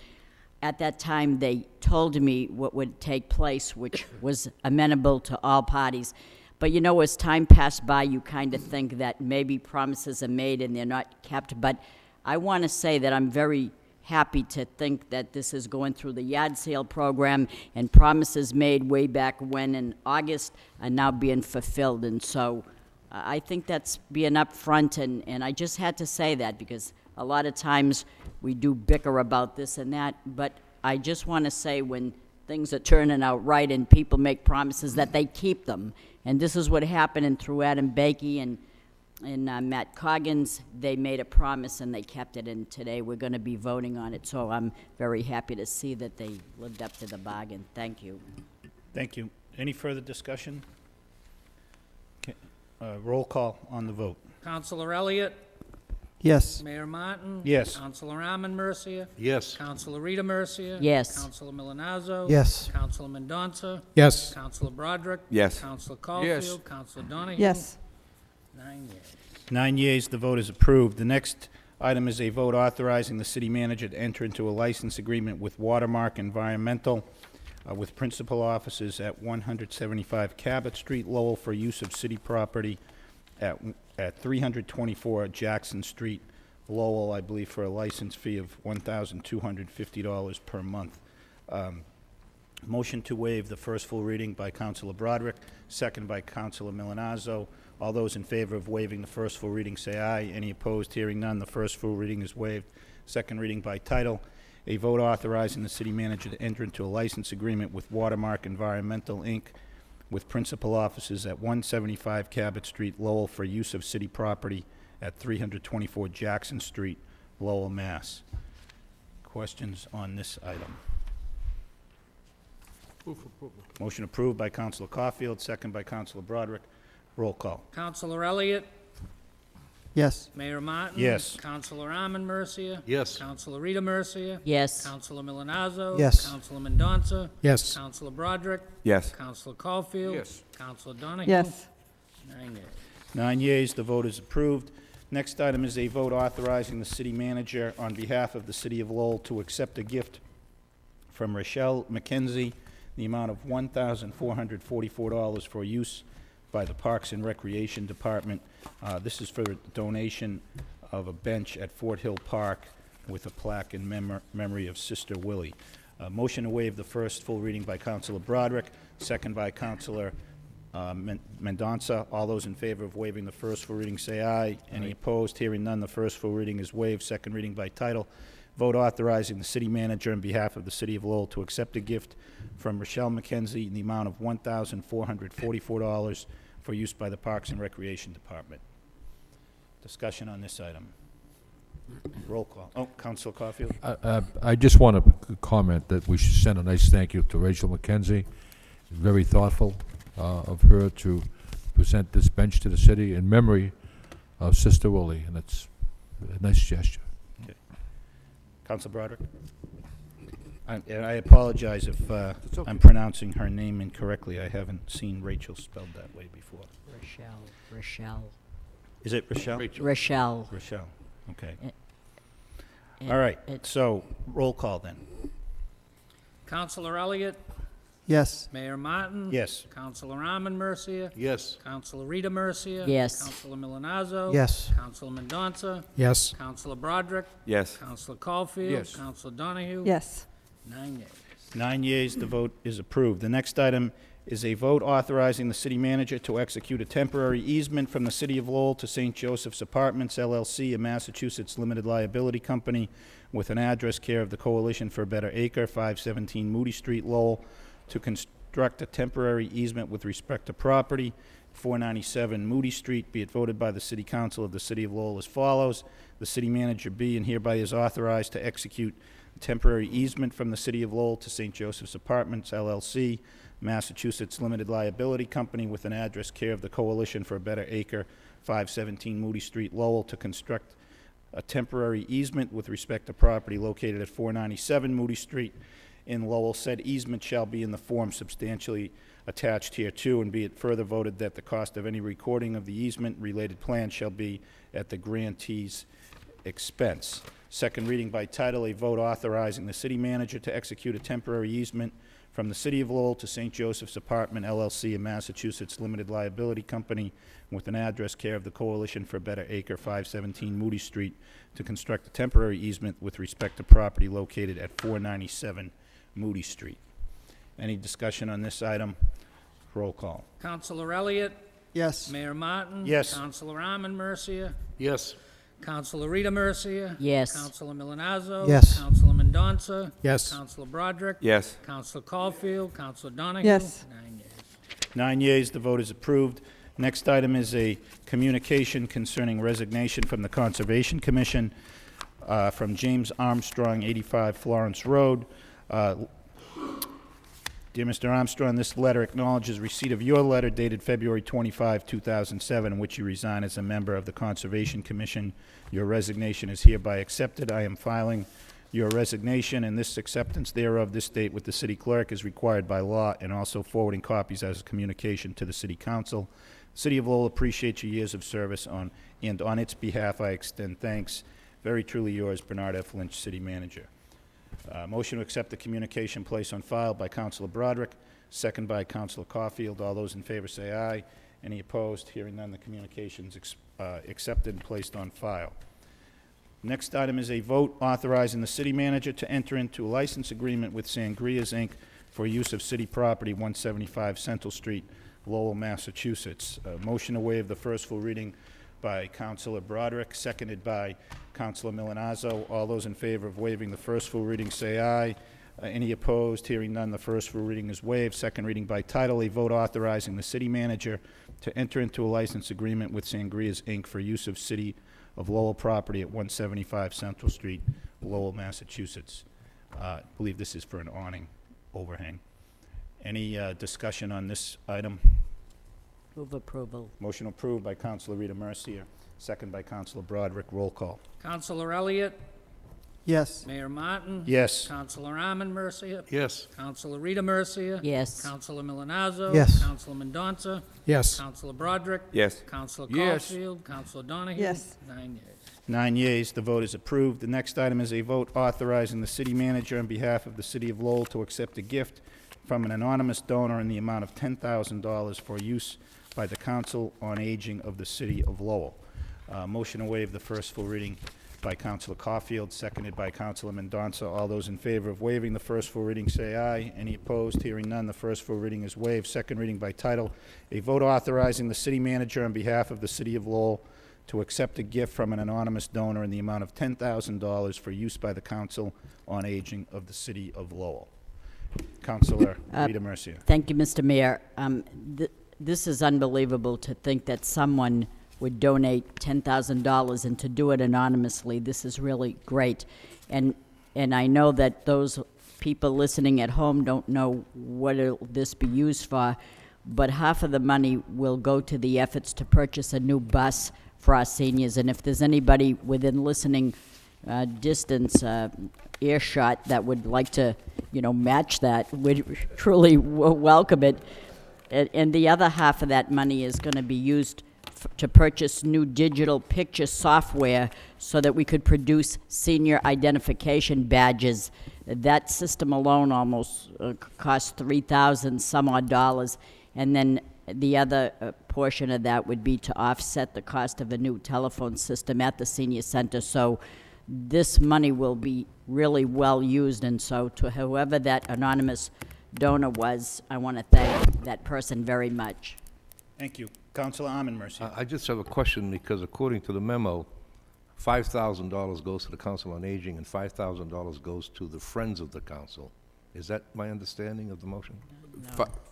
at that time they told me what would take place, which was amenable to all parties. But you know, as time passed by, you kind of think that maybe promises are made and they're not kept. But I want to say that I'm very happy to think that this is going through the yard sale program, and promises made way back when in August are now being fulfilled. And so I think that's being upfront, and I just had to say that because a lot of times we do bicker about this and that, but I just want to say when things are turning out right and people make promises that they keep them. And this is what happened, and through Adam Bakey and Matt Coggins, they made a promise and they kept it, and today we're going to be voting on it. So I'm very happy to see that they lived up to the bargain. Thank you. Thank you. Any further discussion? Okay. Roll call on the vote. Councilor Elliott? Yes. Mayor Martin? Yes. Councilor Armin Mercier? Yes. Councilor Rita Mercier? Yes. Councilor Milonazo? Yes. Councilor Mendonça? Yes. Councilor Broderick? Yes. Councilor Caulfield? Councilor Donahue? Yes. 9 yeas. 9 yeas, the vote is approved. The next item is a vote authorizing the city manager to enter into a license agreement with Watermark Environmental with principal offices at 175 Cabot Street, Lowell, for use of city property at 324 Jackson Street, Lowell, I believe, for a license fee of $1,250 per month. Motion to waive the first full reading by Councilor Broderick, second by Councilor Milonazo. All those in favor of waiving the first full reading say aye. Any opposed? Hearing none, the first full reading is waived. Second reading by title. A vote authorizing the city manager to enter into a license agreement with Watermark Environmental, Inc., with principal offices at 175 Cabot Street, Lowell, for use of city property at 324 Jackson Street, Lowell, Mass. Questions on this item? Motion approved by Councilor Caulfield, second by Councilor Broderick. Roll call. Councilor Elliott? Yes. Mayor Martin? Yes. Councilor Arman Mercia? Yes. Councilor Rita Mercia? Yes. Councilor Milonazo? Yes. Councilor Mendonça? Yes. Councilor Broderick? Yes. Councilor Caulfield? Yes. Councilor Donahue? Yes. 9 yeas. 9 yeas, the vote is approved. Next item is a vote authorizing the city manager on behalf of the city of Lowell to accept a gift from Rochelle McKenzie, the amount of $1,444 for use by the Parks and Recreation Department. This is for a donation of a bench at Fort Hill Park with a plaque in memory of Sister Willie. Motion to waive the first full reading by Councilor Broderick, second by Councilor Mendonça. All those in favor of waiving the first full reading say aye. Any opposed? Hearing none, the first full reading is waived. Second reading by title. Vote authorizing the city manager on behalf of the city of Lowell to accept a gift from Rochelle McKenzie in the amount of $1,444 for use by the Parks and Recreation Department. Discussion on this item. Roll call. Oh, Councilor Caulfield? I just want to comment that we should send a nice thank you to Rachel McKenzie. Very thoughtful of her to present this bench to the city in memory of Sister Willie, and it's a nice gesture. Okay. Councilor Broderick? And I apologize if I'm pronouncing her name incorrectly. I haven't seen Rachel spelled that way before. Rochelle. Is it Rochelle? Rochelle. Rochelle, okay. It- All right, it- so roll call then. Councilor Elliott? Yes. Mayor Martin? Yes. Councilor Arman Mercia? Yes. Councilor Rita Mercia? Yes. Councilor Milonazo? Yes. Councilor Mendonça? Yes. Councilor Broderick? Yes. Councilor Caulfield? Yes. Councilor Donahue? Yes. 9 yeas. 9 yeas, the vote is approved. The next item is a vote authorizing the city manager to execute a temporary easement from the city of Lowell to St. Joseph's Apartments, LLC, a Massachusetts limited liability company with an address care of the Coalition for a Better Acre, 517 Moody Street, Lowell, to construct a temporary easement with respect to property, 497 Moody Street. Be it voted by the City Council of the City of Lowell as follows. The city manager be and hereby is authorized to execute a temporary easement from the City of Lowell to St. Joseph's Apartments, LLC, Massachusetts limited liability company with an address care of the Coalition for a Better Acre, 517 Moody Street, Lowell, to construct a temporary easement with respect to property located at 497 Moody Street in Lowell. Said easement shall be in the form substantially attached hereto, and be it further voted that the cost of any recording of the easement-related plan shall be at the grantee's expense. Second reading by title, a vote authorizing the city manager to execute a temporary easement from the City of Lowell to St. Joseph's Apartment, LLC, a Massachusetts limited liability company with an address care of the Coalition for a Better Acre, 517 Moody Street, to construct a temporary easement with respect to property located at 497 Moody Street. Any discussion on this item? Roll call. Councilor Elliott? Yes. Mayor Martin? Yes. Councilor Arman Mercia? Yes. Councilor Rita Mercia? Yes. Councilor Milonazo? Yes. Councilor Mendonça? Yes. Councilor Broderick? Yes. Councilor Caulfield? Councilor Donahue? Yes. 9 yeas. 9 yeas, the vote is approved. Next item is a communication concerning resignation from the Conservation Commission from James Armstrong, 85 Florence Road. Dear Mr. Armstrong, this letter acknowledges receipt of your letter dated February 25, 2007, in which you resign as a member of the Conservation Commission. Your resignation is hereby accepted. I am filing your resignation and this acceptance thereof this date with the city clerk is required by law, and also forwarding copies as a communication to the city council. The city of Lowell appreciates your years of service and on its behalf I extend thanks. Very truly yours, Bernard F. Lynch, City Manager. Motion to accept the communication placed on file by Councilor Broderick, second by Councilor Caulfield. All those in favor say aye. Any opposed? Hearing none, the communication's accepted and placed on file. Next item is a vote authorizing the city manager to enter into a license agreement with Sangria's, Inc. for use of city property, 175 Central Street, Lowell, Massachusetts. Motion to waive the first full reading by Councilor Broderick, seconded by Councilor Milanazzo. All those in favor of waiving the first full reading say aye. Any opposed? Hearing none, the first full reading is waived. Second reading by title, a vote authorizing the city manager to enter into a license agreement with Sangria's, Inc. for use of city of Lowell property at 175 Central Street, Lowell, Massachusetts. I believe this is for an awning overhang. Any discussion on this item? Move approval. Motion approved by Councilor Rita Mercier, second by Councilor Broderick. Roll call. Councilor Elliott? Yes. Mayor Martin? Yes. Councilor Arman Mercia? Yes. Councilor Rita Mercia? Yes. Councilor Milanazzo? Yes. Councilor Mendonça? Yes. Councilor Broderick? Yes. Councilor Yes. Caulfield? Councilor Donahue? Yes. 9 yeas. 9 yeas, the vote is approved. The next item is a vote authorizing the city manager on behalf of the city of Lowell to accept a gift from an anonymous donor in the amount of $10,000 for use by the Council on Aging of the city of Lowell. Motion to waive the first full reading by Councilor Caulfield, seconded by Councilor Mendonça. All those in favor of waiving the first full reading say aye. Any opposed? Hearing none, the first full reading is waived. Second reading by title, a vote authorizing the city manager on behalf of the city of Lowell to accept a gift from an anonymous donor in the amount of $10,000 for use by the Council on Aging of the city of Lowell. Councilor Rita Mercier. Thank you, Mr. Mayor. This is unbelievable to think that someone would donate $10,000 and to do it anonymously. This is really great. And I know that those people listening at home don't know what this be used for, but half of the money will go to the efforts to purchase a new bus for our seniors. And if there's anybody within listening distance, earshot, that would like to, match that, we'd truly welcome it. And the other half of that money is going to be used to purchase new digital picture software so that we could produce senior identification badges. That system alone almost costs $3,000 some odd dollars, and then the other portion of that would be to offset the cost of a new telephone system at the senior center. So this money will be really well used, and so to whoever that anonymous donor was, I want to thank that person very much. Thank you. Councilor Arman Mercier. I just have a question, because according to the memo, $5,000 goes to the Council on Aging and $5,000 goes to the Friends of the Council. Is that my understanding of the motion?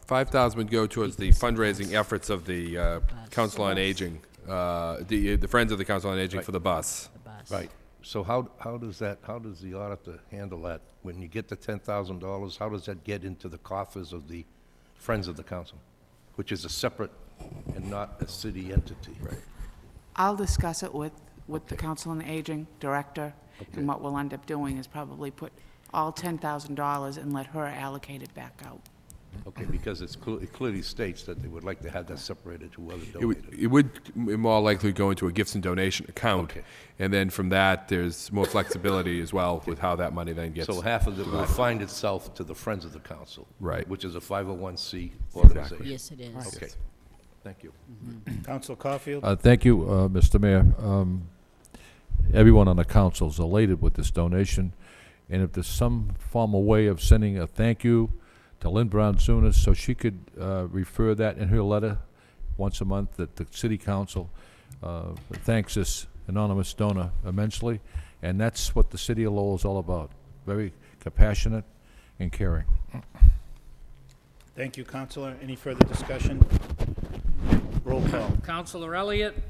5,000 would go towards the fundraising efforts of the Council on Aging, the Friends of the Council on Aging for the bus. Right. So how does the auditor handle that? When you get the $10,000, how does that get into the coffers of the Friends of the Council, which is a separate and not a city entity? Right. I'll discuss it with the Council on Aging Director, Okay. and what we'll end up doing is probably put all $10,000 and let her allocate it back out. Okay, because it clearly states that they would like to have that separated to whoever donated. It would more likely go into a gifts and donation account, Okay. and then from that, there's more flexibility as well with how that money then gets. So half of it will find itself to the Friends of the Council. Right. Which is a 501c organization. Yes, it is. Okay. Thank you. Councilor Caulfield. Thank you, Mr. Mayor. Everyone on the council is elated with this donation, and if there's some formal way of sending a thank you to Lynn Brown-Zunas, so she could refer that in her letter once a month, that the city council thanks this anonymous donor immensely, and that's what the city of Lowell is all about. Very compassionate and caring. Thank you, Councilor. Any further discussion? Roll call. Councilor Elliott?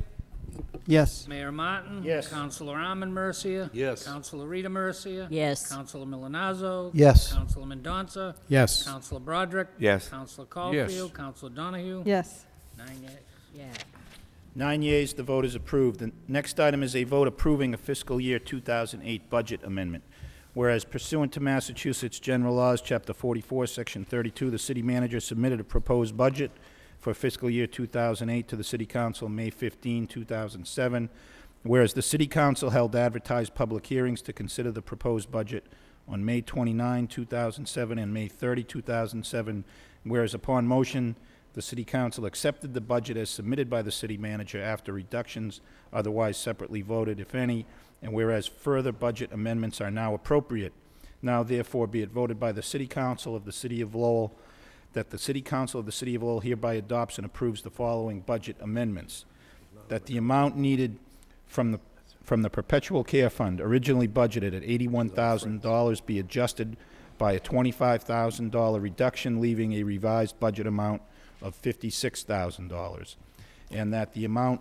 Yes. Mayor Martin? Yes. Councilor Arman Mercia? Yes. Councilor Rita Mercia? Yes. Councilor Milanazzo? Yes. Councilor Mendonça? Yes. Councilor Broderick? Yes. Councilor Caulfield? Councilor Donahue? Yes. 9 yeas. Yeah. 9 yeas, the vote is approved. The next item is a vote approving a fiscal year 2008 budget amendment. Whereas pursuant to Massachusetts General Laws, Chapter 44, Section 32, the city manager submitted a proposed budget for fiscal year 2008 to the City Council May 15, 2007. Whereas the City Council held advertised public hearings to consider the proposed budget on May 29, 2007 and May 30, 2007, whereas upon motion, the City Council accepted the budget as submitted by the City Manager after reductions otherwise separately voted, if any, and whereas further budget amendments are now appropriate, now therefore be it voted by the City Council of the City of Lowell that the City Council of the City of Lowell hereby adopts and approves the following budget amendments. That the amount needed from the Perpetual Care Fund, originally budgeted at $81,000, be adjusted by a $25,000 reduction, leaving a revised budget amount of $56,000. And that the amount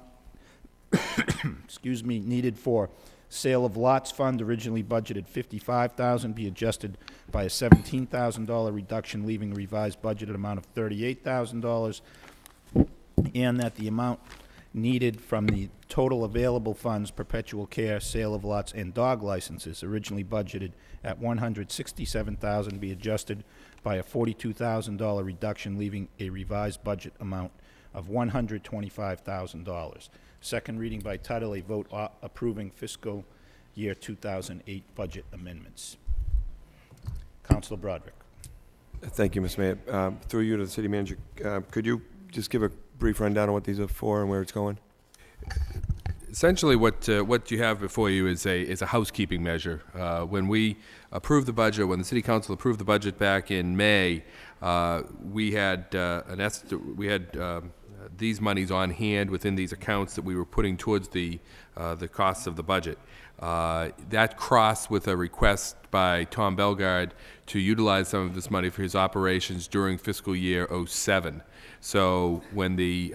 excuse me, needed for Sale of Lots Fund, originally budgeted $55,000, be adjusted by a $17,000 reduction, leaving a revised budgeted amount of $38,000. And that the amount needed from the total available funds, Perpetual Care, Sale of Lots, and dog licenses, originally budgeted at $167,000, be adjusted by a $42,000 reduction, leaving a revised budget amount of $125,000. Second reading by title, a vote approving fiscal year 2008 budget amendments. Councilor Broderick. Thank you, Mr. Mayor. Through you to the City Manager, could you just give a brief rundown on what these are for and where it's going? Essentially, what you have before you is a housekeeping measure. When we approved the budget, when the City Council approved the budget back in May, we had these monies on hand within these accounts that we were putting towards the costs of the budget. That crossed with a request by Tom Bellegarde to utilize some of this money for his operations during fiscal year '07. So when we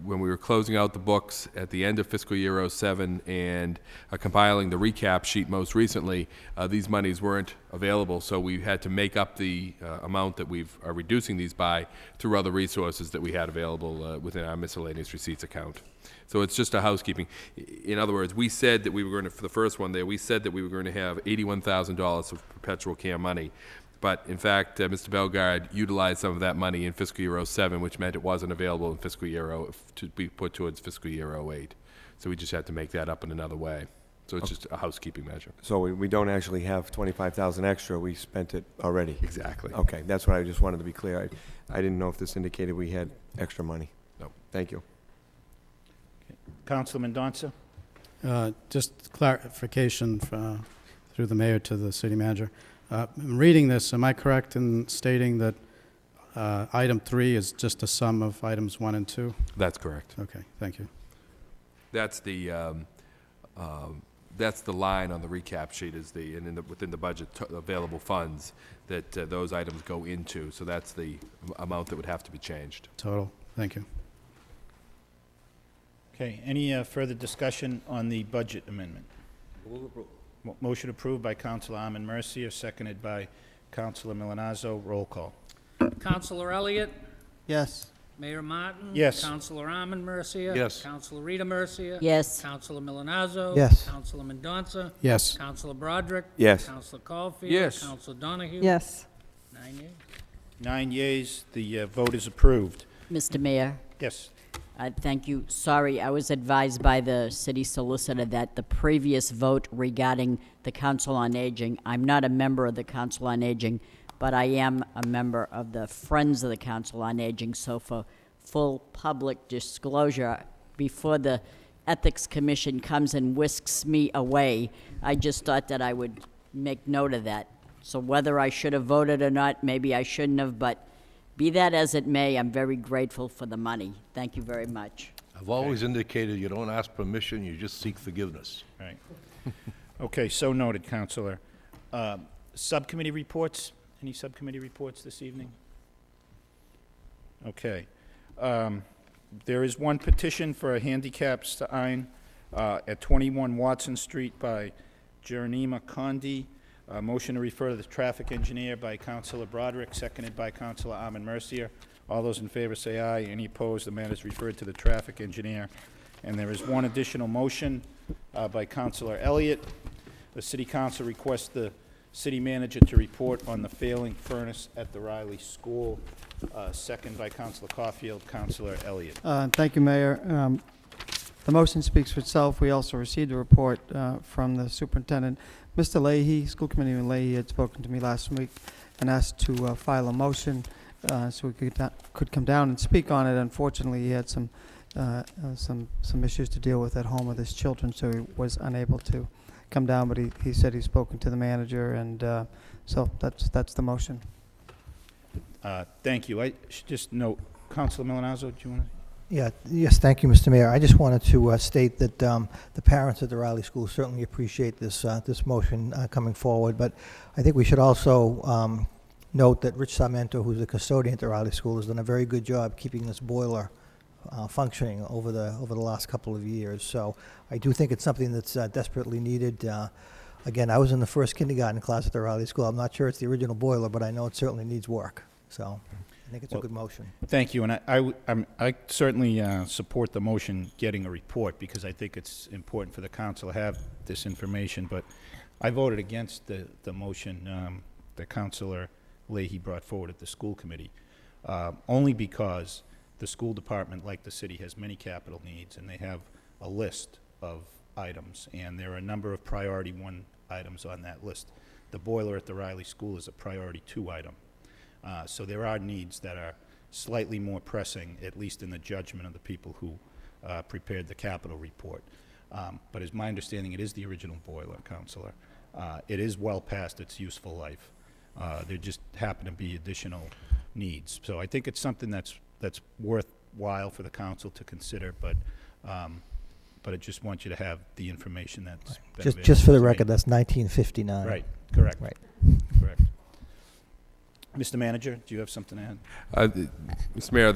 were closing out the books at the end of fiscal year '07 and compiling the recap sheet most recently, these monies weren't available, so we had to make up the amount that we are reducing these by through other resources that we had available within our miscellaneous receipts account. So it's just a housekeeping. In other words, we said that we were going to, for the first one there, we said that we were going to have $81,000 of perpetual care money. But in fact, Mr. Bellegarde utilized some of that money in fiscal year '07, which meant it wasn't available in fiscal year to be put towards fiscal year '08. So we just had to make that up in another way. So it's just a housekeeping measure. So we don't actually have $25,000 extra. We spent it already. Exactly. Okay, that's what I just wanted to be clear. I didn't know if this indicated we had extra money. No. Thank you. Councilor Mendonça. Just clarification through the mayor to the city manager. I'm reading this, am I correct in stating that item 3 is just a sum of items 1 and 2? That's correct. Okay, thank you. That's the line on the recap sheet is within the budget available funds that those items go into. So that's the amount that would have to be changed. Total, thank you. Okay, any further discussion on the budget amendment? Motion approved by Councilor Armin Mercier, seconded by Councilor Milanazzo. Roll call. Councilor Elliott? Yes. Mayor Martin? Yes. Councilor Armin Mercier? Yes. Councilor Rita Mercier? Yes. Councilor Milanazzo? Yes. Councilor Mendonça? Yes. Councilor Broderick? Yes. Councilor Caulfield? Yes. Councilor Donahue? Yes. 9 yeas. 9 yeas, the vote is approved. Mr. Mayor? Yes. Thank you. Sorry, I was advised by the city solicitor that the previous vote regarding the Council on Aging, I'm not a member of the Council on Aging, but I am a member of the Friends of the Council on Aging, so for full public disclosure, before the Ethics Commission comes and whisks me away, I just thought that I would make note of that. So whether I should have voted or not, maybe I shouldn't have, but be that as it may, I'm very grateful for the money. Thank you very much. I've always indicated you don't ask permission, you just seek forgiveness. Right. Okay, so noted, Councilor. Subcommittee reports? Any subcommittee reports this evening? Okay. There is one petition for a handicap sign at 21 Watson Street by Jeronima Condi. Motion to refer to the traffic engineer by Councilor Broderick, seconded by Councilor Armin Mercier. All those in favor say aye. Any opposed, the matter is referred to the traffic engineer. And there is one additional motion by Councilor Elliott. The City Council requests the City Manager to report on the failing furnace at the Riley School. Second by Councilor Caulfield. Councilor Elliott. Thank you, Mayor. The motion speaks for itself. We also received a report from the superintendent. Mr. Leahy, School Committee Leahy, had spoken to me last week and asked to file a motion so we could come down and speak on it. Unfortunately, he had some issues to deal with at home with his children, so he was unable to come down, but he said he's spoken to the manager, and so that's the motion. Thank you. I should just note, Councilor Milanazzo, do you want to? Yes, thank you, Mr. Mayor. I just wanted to state that the parents at the Riley School certainly appreciate this motion coming forward, but I think we should also note that Rich Sarmento, who's the custodian at the Riley School, has done a very good job keeping this boiler functioning over the last couple of years. So I do think it's something that's desperately needed. Again, I was in the first kindergarten class at the Riley School. I'm not sure it's the original boiler, but I know it certainly needs work. So I think it's a good motion. Thank you, and I certainly support the motion getting a report, because I think it's important for the council to have this information, but I voted against the motion that Councilor Leahy brought forward at the school committee, only because the school department, like the city, has many capital needs, and they have a list of items, and there are a number of priority 1 items on that list. The boiler at the Riley School is a priority 2 item. So there are needs that are slightly more pressing, at least in the judgment of the people who prepared the capital report. But as my understanding, it is the original boiler, Councilor. It is well past its useful life. There just happen to be additional needs. So I think it's something that's worthwhile for the council to consider, but I just want you to have the information that's been Just for the available to record, me. that's 1959. Right, correct. Right. Correct. Mr. Manager, do you have something to add? Mr. Mayor,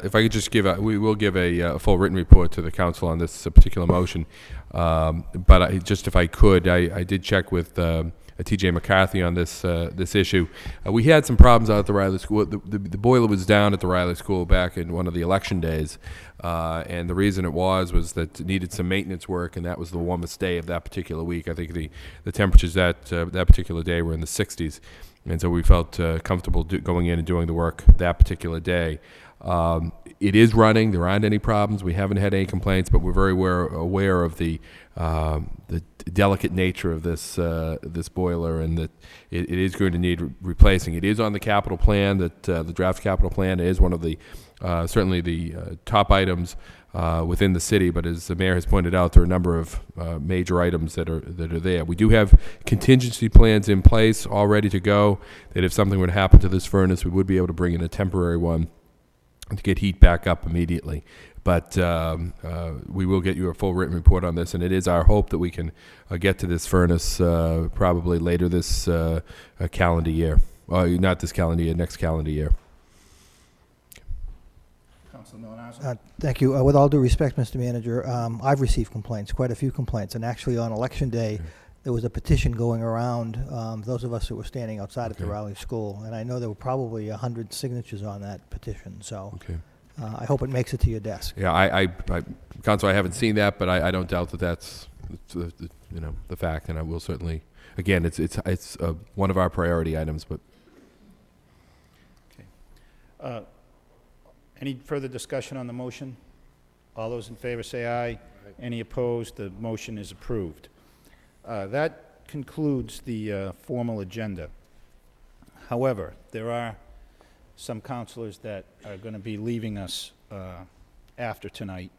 if I could just we will give a full written report to the council on this particular motion. But if I could, I did check with T.J. McCarthy on this issue. We had some problems out at the Riley School. The boiler was down at the Riley School back in one of the election days, and the reason it was that it needed some maintenance work, and that was the warmest day of that particular week. I think the temperatures that particular day were in the 60s. And so we felt comfortable going in and doing the work that particular day. It is running. There aren't any problems. We haven't had any complaints, but we're very aware of the delicate nature of this boiler, and that it is going to need replacing. It is on the capital plan, the draft capital plan. It is one of the certainly the top items within the city, but as the mayor has pointed out, there are a number of major items that are there. We do have contingency plans in place, all ready to go, that if something were to happen to this furnace, we would be able to bring in a temporary one to get heat back up immediately. But we will get you a full written report on this, and it is our hope that we can get to this furnace probably later this calendar year. Not this calendar year, next calendar year. Thank you. With all due respect, Mr. Manager, I've received complaints, quite a few complaints, and actually on Election Day, there was a petition going around, those of us who were standing outside at the Riley School, and I know there were probably 100 signatures on that petition, so I hope it makes it to your desk. Yeah, Council, I haven't seen that, but I don't doubt that that's the fact, and I will certainly, again, it's one of our priority items, but. Okay. Any further discussion on the motion? All those in favor say aye. Any opposed? The motion is approved. That concludes the formal agenda. However, there are some councilors that are going to be leaving us after tonight,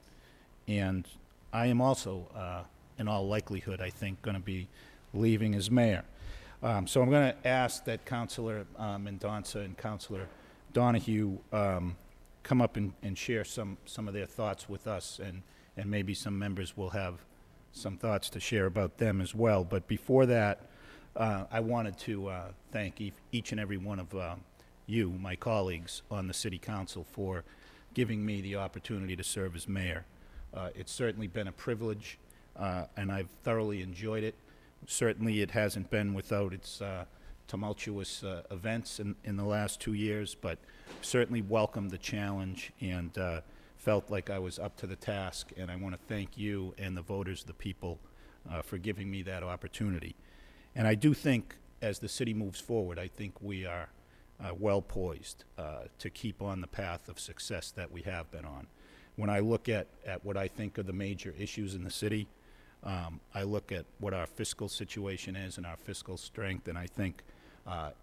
and I am also, in all likelihood, I think, going to be leaving as mayor. So I'm going to ask that Councilor Mendonça and Councilor Donahue come up and share some of their thoughts with us, and maybe some members will have some thoughts to share about them as well. But before that, I wanted to thank each and every one of you, my colleagues on the City Council, for giving me the opportunity to serve as mayor. It's certainly been a privilege, and I've thoroughly enjoyed it. Certainly it hasn't been without its tumultuous events in the last 2 years, but certainly welcomed the challenge and felt like I was up to the task, and I want to thank you and the voters, the people, for giving me that opportunity. And I do think, as the city moves forward, I think we are well poised to keep on the path of success that we have been on. when I look at what I think are the major issues in the city, I look at what our fiscal situation is and our fiscal strength, and I think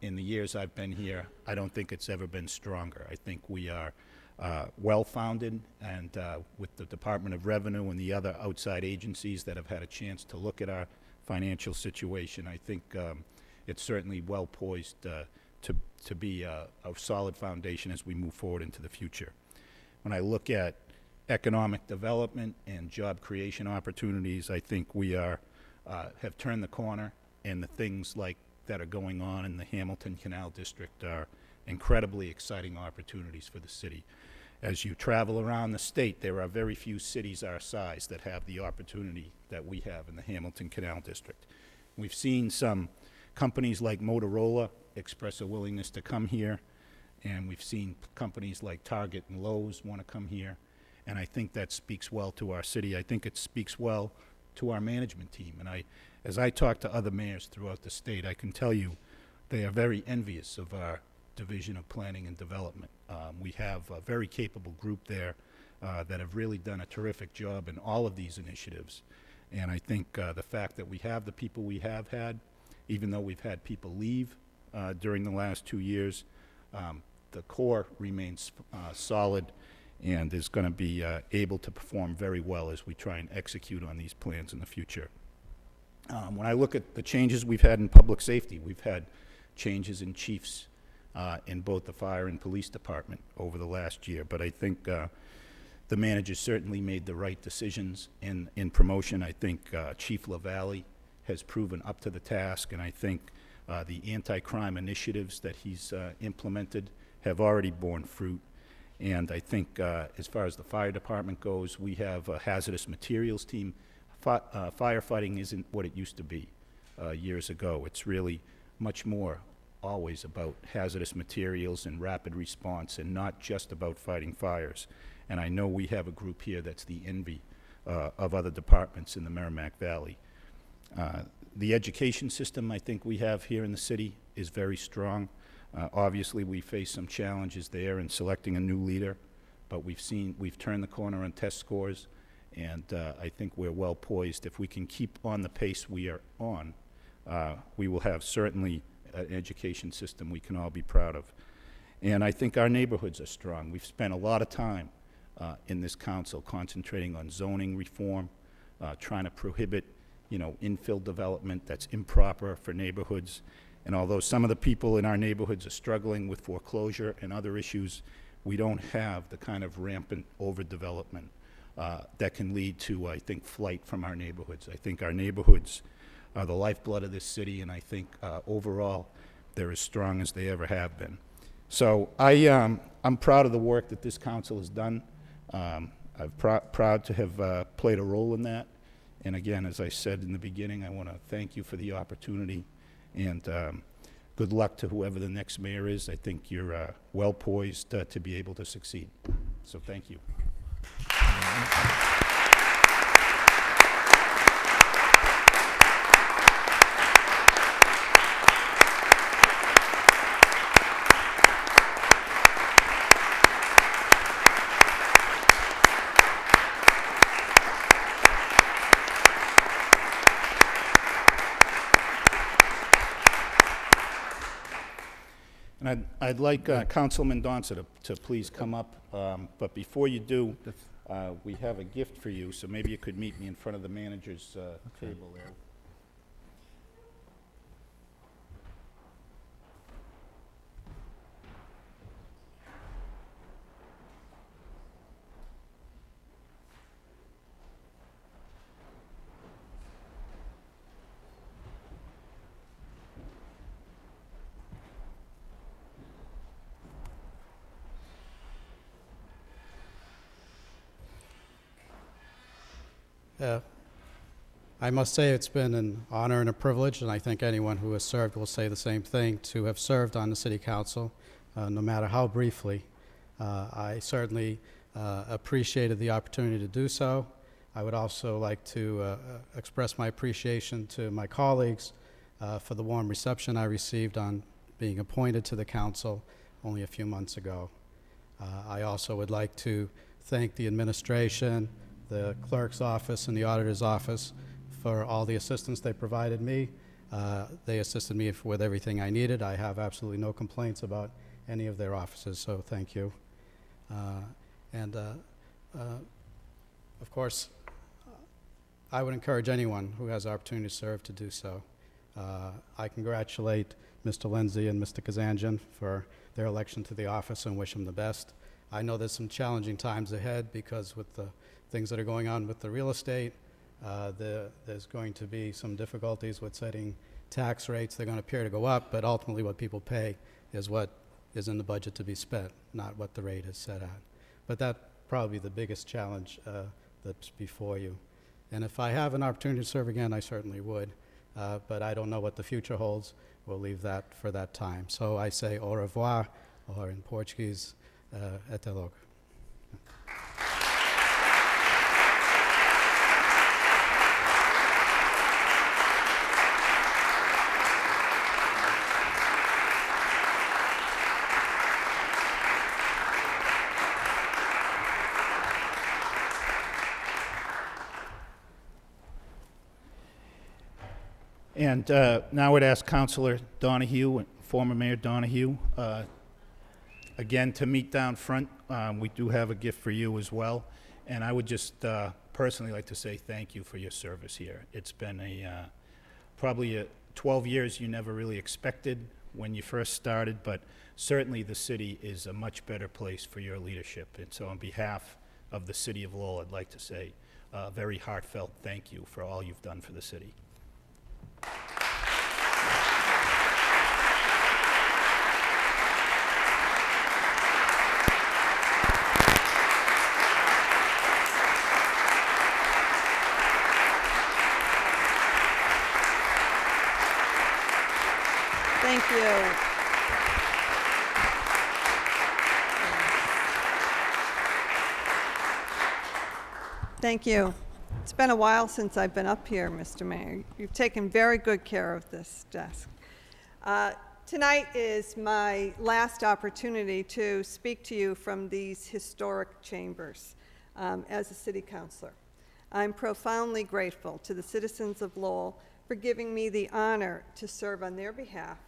in the years I've been here, I don't think it's ever been stronger. I think we are well-founded, and with the Department of Revenue and the other outside agencies that have had a chance to look at our financial situation, I think it's certainly well-poised to be a solid foundation as we move forward into the future. When I look at economic development and job creation opportunities, I think we are have turned the corner, and the things like that are going on in the Hamilton Canal District are incredibly exciting opportunities for the city. As you travel around the state, there are very few cities our size that have the opportunity that we have in the Hamilton Canal District. We've seen some companies like Motorola express a willingness to come here, and we've seen companies like Target and Lowe's want to come here, and I think that speaks well to our city. I think it speaks well to our management team, and as I talk to other mayors throughout the state, I can tell you they are very envious of our Division of Planning and Development. We have a very capable group there that have really done a terrific job in all of these initiatives, and I think the fact that we have the people we have had, even though we've had people leave during the last 2 years, the core remains solid and is going to be able to perform very well as we try and execute on these plans in the future. When I look at the changes we've had in public safety, we've had changes in chiefs in both the fire and police department over the last year, but I think the managers certainly made the right decisions in promotion. I think Chief LaValle has proven up to the task, and I think the anti-crime initiatives that he's implemented have already borne fruit. And I think as far as the fire department goes, we have a hazardous materials team. Firefighting isn't what it used to be years ago. It's really much more always about hazardous materials and rapid response, and not just about fighting fires. And I know we have a group here that's the envy of other departments in the Merrimack Valley. The education system I think we have here in the city is very strong. Obviously, we face some challenges there in selecting a new leader, but we've turned the corner on test scores, and I think we're well poised. If we can keep on the pace we are on, we will have certainly an education system we can all be proud of. And I think our neighborhoods are strong. We've spent a lot of time in this council concentrating on zoning reform, trying to prohibit, infill development that's improper for neighborhoods. And although some of the people in our neighborhoods are struggling with foreclosure and other issues, we don't have the kind of rampant overdevelopment that can lead to, I think, flight from our neighborhoods. I think our neighborhoods are the lifeblood of this city, and I think overall they're as strong as they ever have been. So I'm proud of the work that this council has done. I'm proud to have played a role in that. And again, as I said in the beginning, I want to thank you for the opportunity, and good luck to whoever the next mayor is. I think you're well poised to be able to succeed. So thank you. And I'd like Councilman Donson to please come up, but before you do, we have a gift for you, so maybe you could meet me in front of the manager's table there. I must say it's been an honor and a privilege, and I think anyone who has served will say the same thing, to have served on the City Council, no matter how briefly. I certainly appreciated the opportunity to do so. I would also like to express my appreciation to my colleagues for the warm reception I received on being appointed to the council only a few months ago. I also would like to thank the administration, the clerk's office, and the auditor's office for all the assistance they provided me. They assisted me with everything I needed. I have absolutely no complaints about any of their offices, so thank you. Of course, I would encourage anyone who has the opportunity to serve to do so. I congratulate Mr. Lindsay and Mr. Kazanjian for their election to the office and wish them the best. I know there's some challenging times ahead because with the things that are going on with the real estate, there's going to be some difficulties with setting tax rates. They're going to appear to go up, but ultimately what people pay is what is in the budget to be spent, not what the rate is set at. But that's probably the biggest challenge that's before you. And if I have an opportunity to serve again, I certainly would. But I don't know what the future holds. We'll leave that for that time. So I say au revoir, or in Portuguese, até logo. And now I'd ask Councilor Donahue, former Mayor Donahue, again to meet down front. We do have a gift for you as well. And I would just personally like to say thank you for your service here. It's been probably 12 years you never really expected when you first started, but certainly the city is a much better place for your leadership. And so on behalf of the city of Lowell, I'd like to say a very heartfelt thank you for all you've done for the city. Thank you. Thank you. It's been a while since I've been up here, Mr. Mayor. You've taken very good care of this desk. Tonight is my last opportunity to speak to you from these historic chambers as a city councilor. I'm profoundly grateful to the citizens of Lowell for giving me the honor to serve on their behalf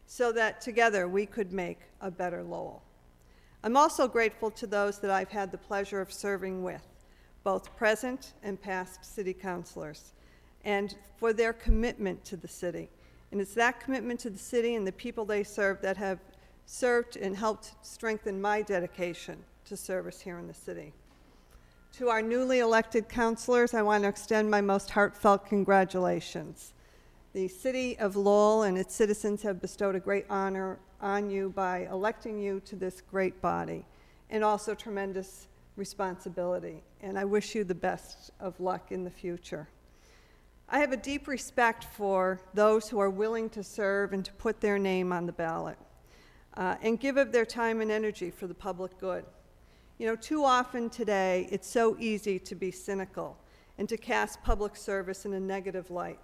so that together we could make a better Lowell. I'm also grateful to those that I've had the pleasure of serving with, both present and past city councilors, and for their commitment to the city. And it's that commitment to the city and the people they serve that have served and helped strengthen my dedication to service here in the city. To our newly elected councilors, I want to extend my most heartfelt congratulations. The city of Lowell and its citizens have bestowed a great honor on you by electing you to this great body, and also tremendous responsibility. And I wish you the best of luck in the future. I have a deep respect for those who are willing to serve and to put their name on the ballot and give of their time and energy for the public good. You know, too often today, it's so easy to be cynical and to cast public service in a negative light.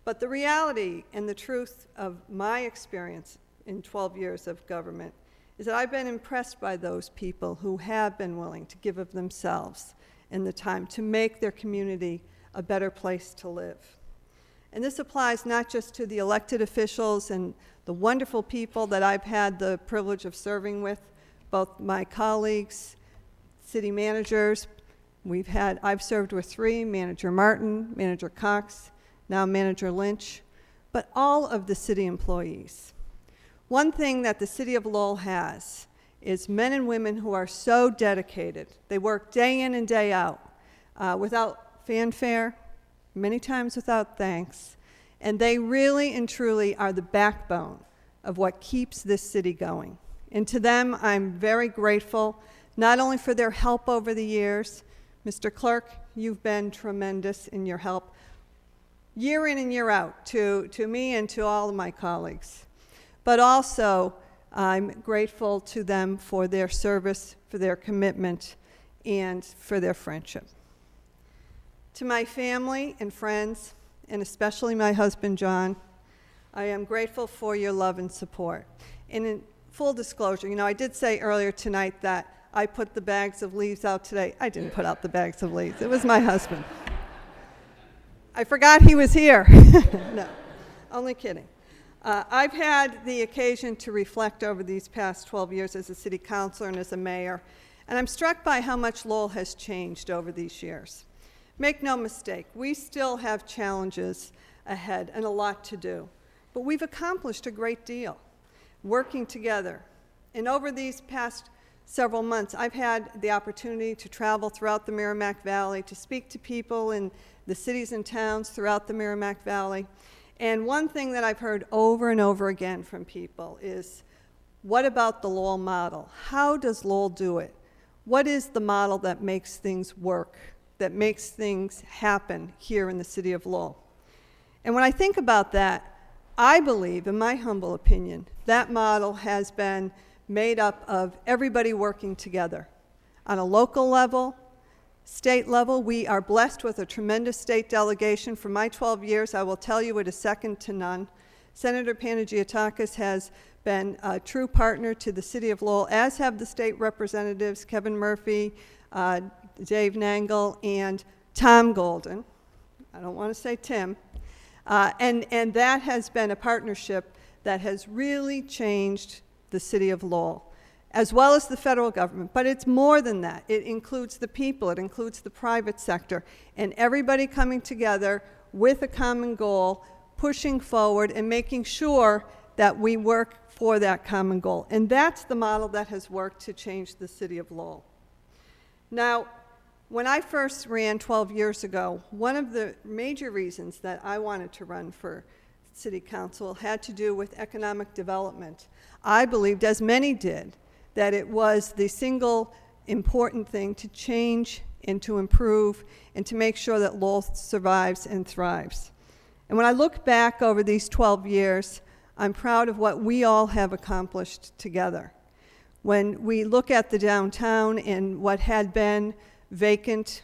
But the reality and the truth of my experience in 12 years of government is that I've been impressed by those people who have been willing to give of themselves and the time to make their community a better place to live. And this applies not just to the elected officials and the wonderful people that I've had the privilege of serving with, both my colleagues, city managers. I've served with 3, Manager Martin, Manager Cox, now Manager Lynch, but all of the city employees. One thing that the city of Lowell has is men and women who are so dedicated. They work day in and day out without fanfare, many times without thanks, and they really and truly are the backbone of what keeps this city going. And to them, I'm very grateful, not only for their help over the years. Mr. Clerk, you've been tremendous in your help year in and year out to me and to all of my colleagues. But also, I'm grateful to them for their service, for their commitment, and for their friendship. To my family and friends, and especially my husband, John, I am grateful for your love and support. And in full disclosure, you know, I did say earlier tonight that I put the bags of leaves out today. I didn't put out the bags of leaves. It was my husband. I forgot he was here. No, only kidding. I've had the occasion to reflect over these past 12 years as a city councilor and as a mayor, and I'm struck by how much Lowell has changed over these years. Make no mistake, we still have challenges ahead and a lot to do, but we've accomplished a great deal working together. And over these past several months, I've had the opportunity to travel throughout the Merrimack Valley, to speak to people in the cities and towns throughout the Merrimack Valley. And one thing that I've heard over and over again from people is, what about the Lowell model? How does Lowell do it? What is the model that makes things work, that makes things happen here in the city of Lowell? And when I think about that, I believe, in my humble opinion, that model has been made up of everybody working together. On a local level, state level, we are blessed with a tremendous state delegation. For my 12 years, I will tell you it is second to none. Senator Panagiotakis has been a true partner to the city of Lowell, as have the state representatives, Kevin Murphy, Dave Nangle, and Tom Golden. I don't want to say Tim. And that has been a partnership that has really changed the city of Lowell, as well as the federal government. But it's more than that. It includes the people, it includes the private sector, and everybody coming together with a common goal, pushing forward and making sure that we work for that common goal. And that's the model that has worked to change the city of Lowell. Now, when I first ran 12 years ago, one of the major reasons that I wanted to run for city council had to do with economic development. I believed, as many did, that it was the single important thing to change and to improve and to make sure that Lowell survives and thrives. And when I look back over these 12 years, I'm proud of what we all have accomplished together. When we look at the downtown and what had been vacant,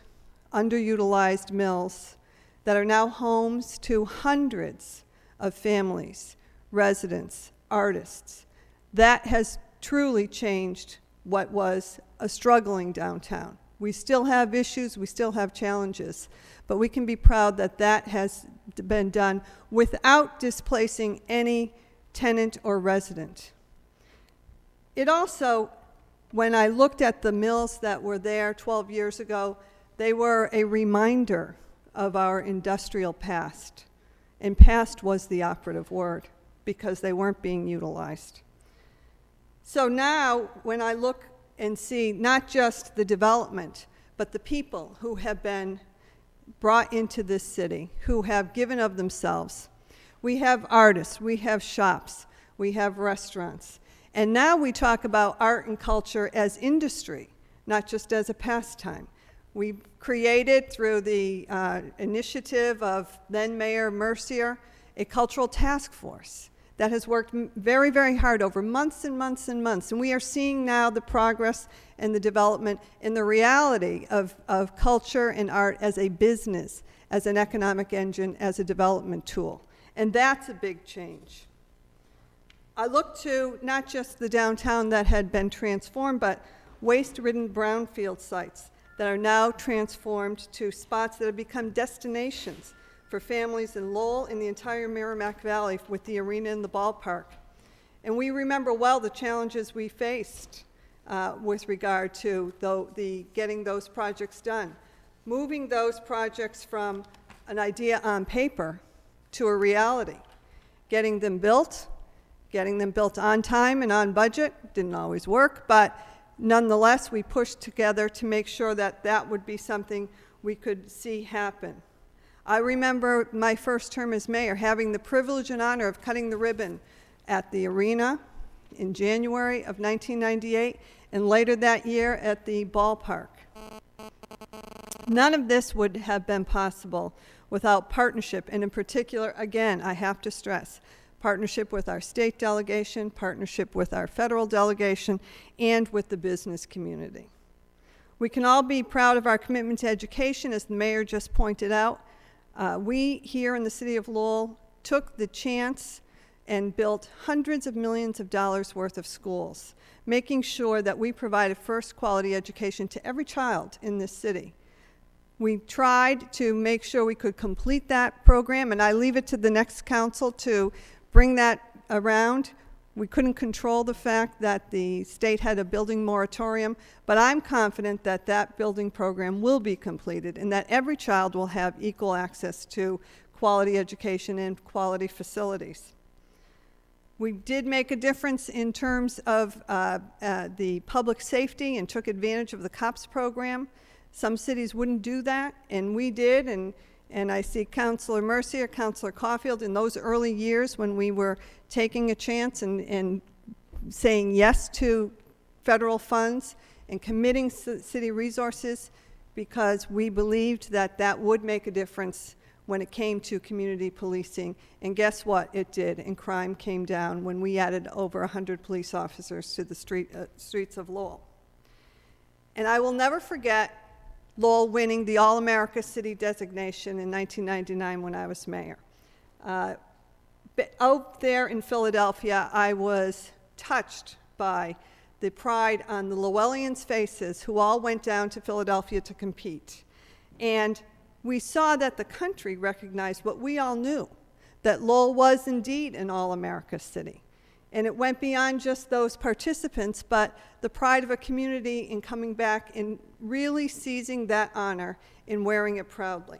underutilized mills that are now homes to hundreds of families, residents, artists, that has truly changed what was a struggling downtown. We still have issues, we still have challenges, but we can be proud that that has been done without displacing any tenant or resident. It also, when I looked at the mills that were there 12 years ago, they were a reminder of our industrial past. And past was the operative word because they weren't being utilized. So now, when I look and see not just the development, but the people who have been brought into this city, who have given of themselves, we have artists, we have shops, we have restaurants. And now we talk about art and culture as industry, not just as a pastime. We created, through the initiative of then Mayor Mercier, a cultural task force that has worked very, very hard over months and months and months. And we are seeing now the progress and the development and the reality of culture and art as a business, as an economic engine, as a development tool. And that's a big change. I look to not just the downtown that had been transformed, but waste-ridden brownfield sites that are now transformed to spots that have become destinations for families in Lowell and the entire Merrimack Valley with the arena and the ballpark. And we remember well the challenges we faced with regard to getting those projects done. Moving those projects from an idea on paper to a reality. Getting them built on time and on budget. Didn't always work, but nonetheless, we pushed together to make sure that that would be something we could see happen. I remember my first term as mayor having the privilege and honor of cutting the ribbon at the arena in January of 1998, and later that year at the ballpark. None of this would have been possible without partnership, and in particular, again, I have to stress, partnership with our state delegation, partnership with our federal delegation, and with the business community. We can all be proud of our commitment to education, as the mayor just pointed out. We here in the city of Lowell took the chance and built hundreds of millions of dollars worth of schools, making sure that we provided first quality education to every child in this city. We tried to make sure we could complete that program, and I leave it to the next council to bring that around. We couldn't control the fact that the state had a building moratorium, but I'm confident that that building program will be completed and that every child will have equal access to quality education and quality facilities. We did make a difference in terms of the public safety and took advantage of the COPS program. Some cities wouldn't do that, and we did, and I see Councilor Mercier, Councilor Caulfield, in those early years when we were taking a chance and saying yes to federal funds and committing city resources because we believed that that would make a difference when it came to community policing. And guess what? It did, and crime came down when we added over 100 police officers to the streets of Lowell. And I will never forget Lowell winning the All-America City designation in 1999 when I was mayor. Out there in Philadelphia, I was touched by the pride on the Lowellians' faces who all went down to Philadelphia to compete. And we saw that the country recognized what we all knew, that Lowell was indeed an All-America City. And it went beyond just those participants, but the pride of a community in coming back and really seizing that honor and wearing it proudly.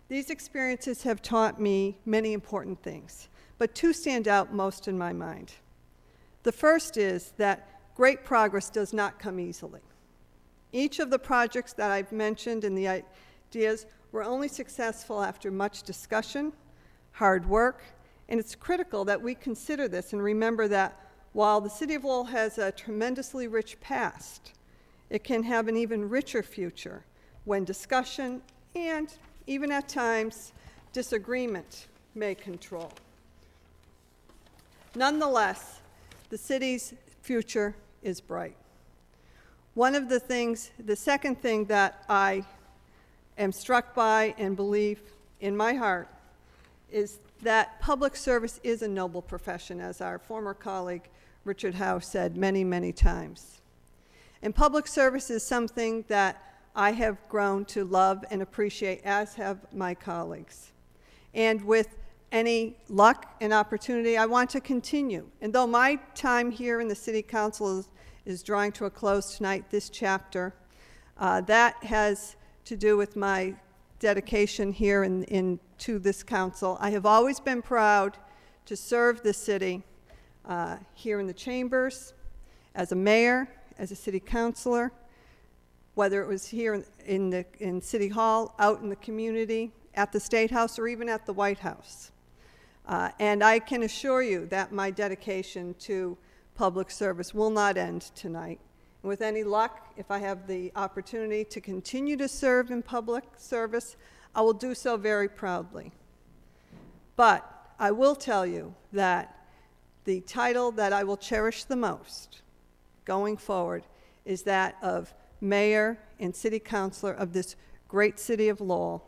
These experiences have taught me many important things, but two stand out most in my mind. The first is that great progress does not come easily. Each of the projects that I've mentioned and the ideas were only successful after much discussion, hard work, and it's critical that we consider this and remember that while the City of Lowell has a tremendously rich past, it can have an even richer future when discussion and even at times disagreement may control. Nonetheless, the city's future is bright. The second thing that I am struck by and believe in my heart is that public service is a noble profession, as our former colleague Richard Howe said many, many times. And public service is something that I have grown to love and appreciate, as have my colleagues. And with any luck and opportunity, I want to continue. And though my time here in the City Council is drawing to a close tonight, this chapter, that has to do with my dedication here to this council. I have always been proud to serve the city here in the chambers, as a mayor, as a city councilor, whether it was here in City Hall, out in the community, at the State House, or even at the White House. And I can assure you that my dedication to public service will not end tonight. And with any luck, if I have the opportunity to continue to serve in public service, I will do so very proudly. But I will tell you that the title that I will cherish the most going forward is that of Mayor and City Councilor of this great city of Lowell,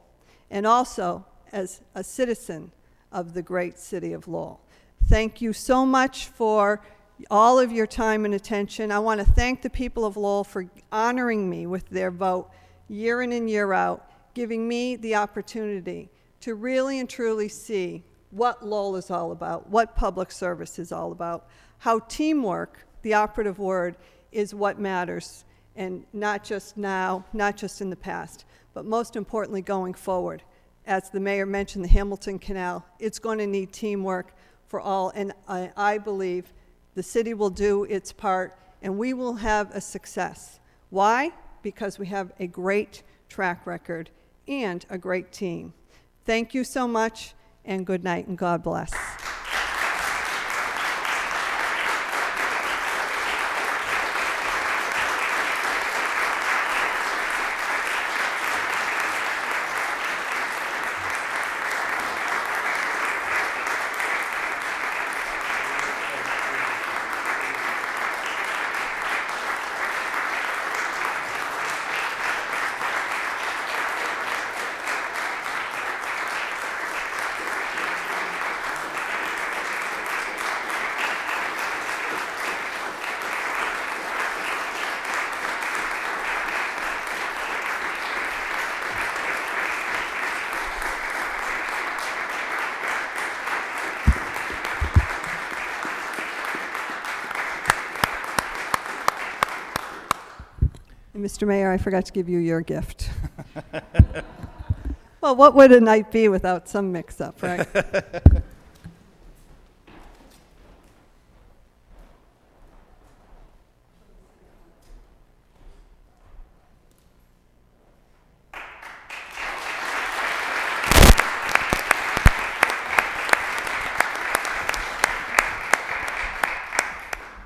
and also as a citizen of the great city of Lowell. Thank you so much for all of your time and attention. I want to thank the people of Lowell for honoring me with their vote year in and year out, giving me the opportunity to really and truly see what Lowell is all about, what public service is all about, how teamwork, the operative word, is what matters, and not just now, not just in the past, but most importantly going forward. As the mayor mentioned, the Hamilton Canal, it's going to need teamwork for all, and I believe the city will do its part, and we will have a success. Why? Because we have a great track record and a great team. Thank you so much, and good night, and God bless. And Mr. Mayor, I forgot to give you your gift. Well, what would a night be without some mix-up, right?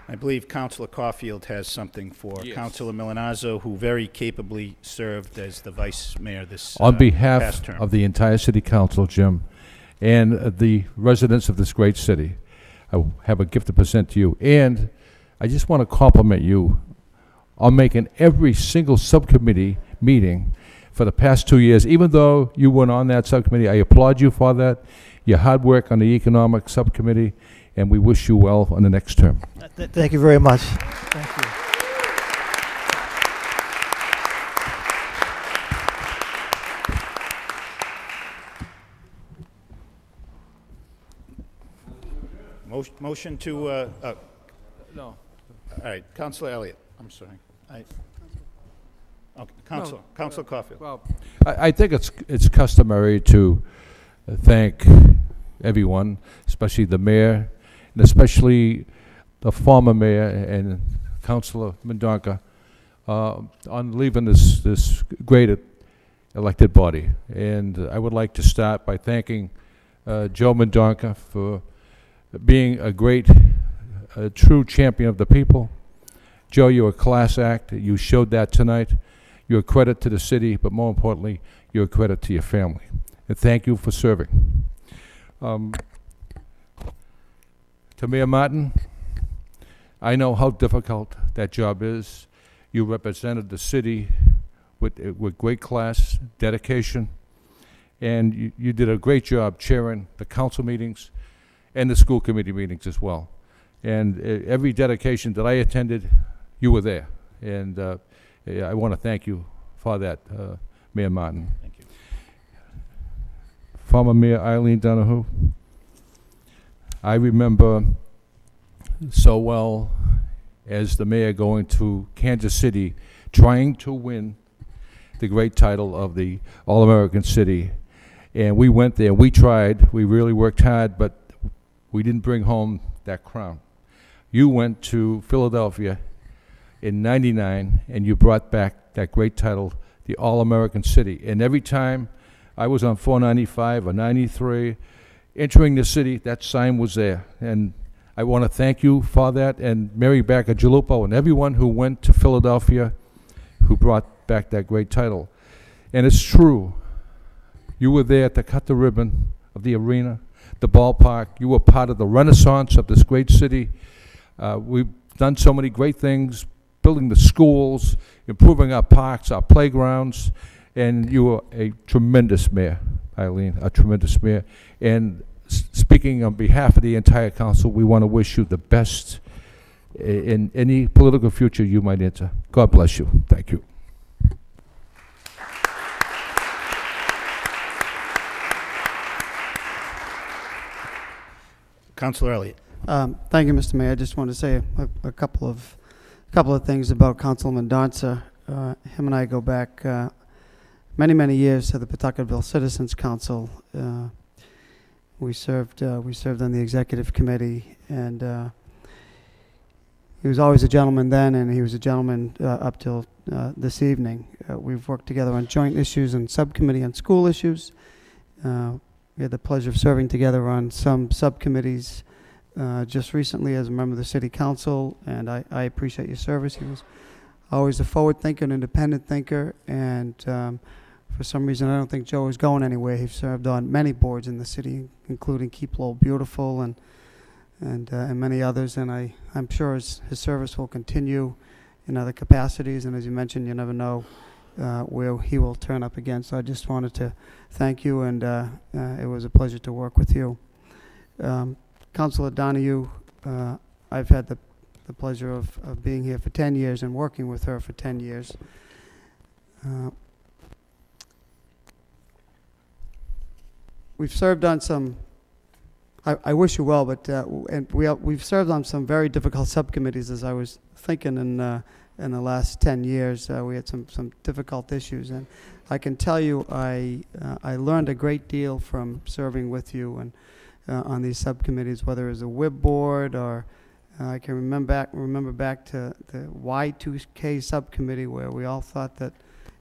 I believe Councilor Caulfield has something for Yes. Councilor Milanazzo, who very capably served as the vice mayor this On past behalf term. of the entire city council, Jim, and the residents of this great city, I have a gift to present to you. And I just want to compliment you on making every single subcommittee meeting for the past 2 years. Even though you weren't on that subcommittee, I applaud you for that, your hard work on the economic subcommittee, and we wish you well on the next term. Thank you very much. Thank you. Motion to, No. all right, Councilor Elliott, I'm sorry. Okay, Councilor Caulfield. Well, I think it's customary to thank everyone, especially the mayor, and especially the former mayor and Councilor Mendonca, on leaving this great elected body. And I would like to start by thanking Joe Mendonca for being a great, true champion of the people. Joe, you're a class act. You showed that tonight. You're a credit to the city, but more importantly, you're a credit to your family. And thank you for serving. To Mayor Martin, I know how difficult that job is. You represented the city with great class, dedication, and you did a great job chairing the council meetings and the school committee meetings as well. And every dedication that I attended, you were there. And I want to thank you for that, Mayor Martin. Thank you. Former Mayor Eileen Donahue, I remember so well as the mayor going to Kansas City, trying to win the great title of the All-American City. And we went there, we tried, we really worked hard, but we didn't bring home that crown. You went to Philadelphia in '99, and you brought back that great title, the All-American City. And every time I was on 495 or 93, entering the city, that sign was there. And I want to thank you for that, and Mary Backer Jalupo and everyone who went to Philadelphia who brought back that great title. And it's true, you were there to cut the ribbon of the arena, the ballpark. You were part of the renaissance of this great city. We've done so many great things, building the schools, improving our parks, our playgrounds, and you were a tremendous mayor, Eileen, a tremendous mayor. And speaking on behalf of the entire council, we want to wish you the best in any political future you might enter. God bless you. Thank you. Councilor Elliott. Thank you, Mr. Mayor. I just want to say a couple of things about Councilman Mendonca. Him and I go back many years to the Pawtuckettville Citizens Council. We served on the executive committee, and he was always a gentleman then, and he was a gentleman up till this evening. We've worked together on joint issues and subcommittee on school issues. We had the pleasure of serving together on some subcommittees just recently as a member of the city council, and I appreciate your service. He was always a forward thinker, an independent thinker, and for some reason I don't think Joe is going anywhere. He's served on many boards in the city, including Keep Lowell Beautiful and many others, and I'm sure his service will continue in other capacities, and as you mentioned, you never know where he will turn up again. So I just wanted to thank you, and it was a pleasure to work with you. Councilor Donahue, I've had the pleasure of being here for 10 years and working with her for 10 years. We've served on some, I wish you well, but and we've served on some very difficult subcommittees, as I was thinking, and in the last 10 years. We had some difficult issues, and I can tell you I learned a great deal from serving with you and on these subcommittees, whether it was a WIB board or I can remember back to the Y2K subcommittee where we all thought that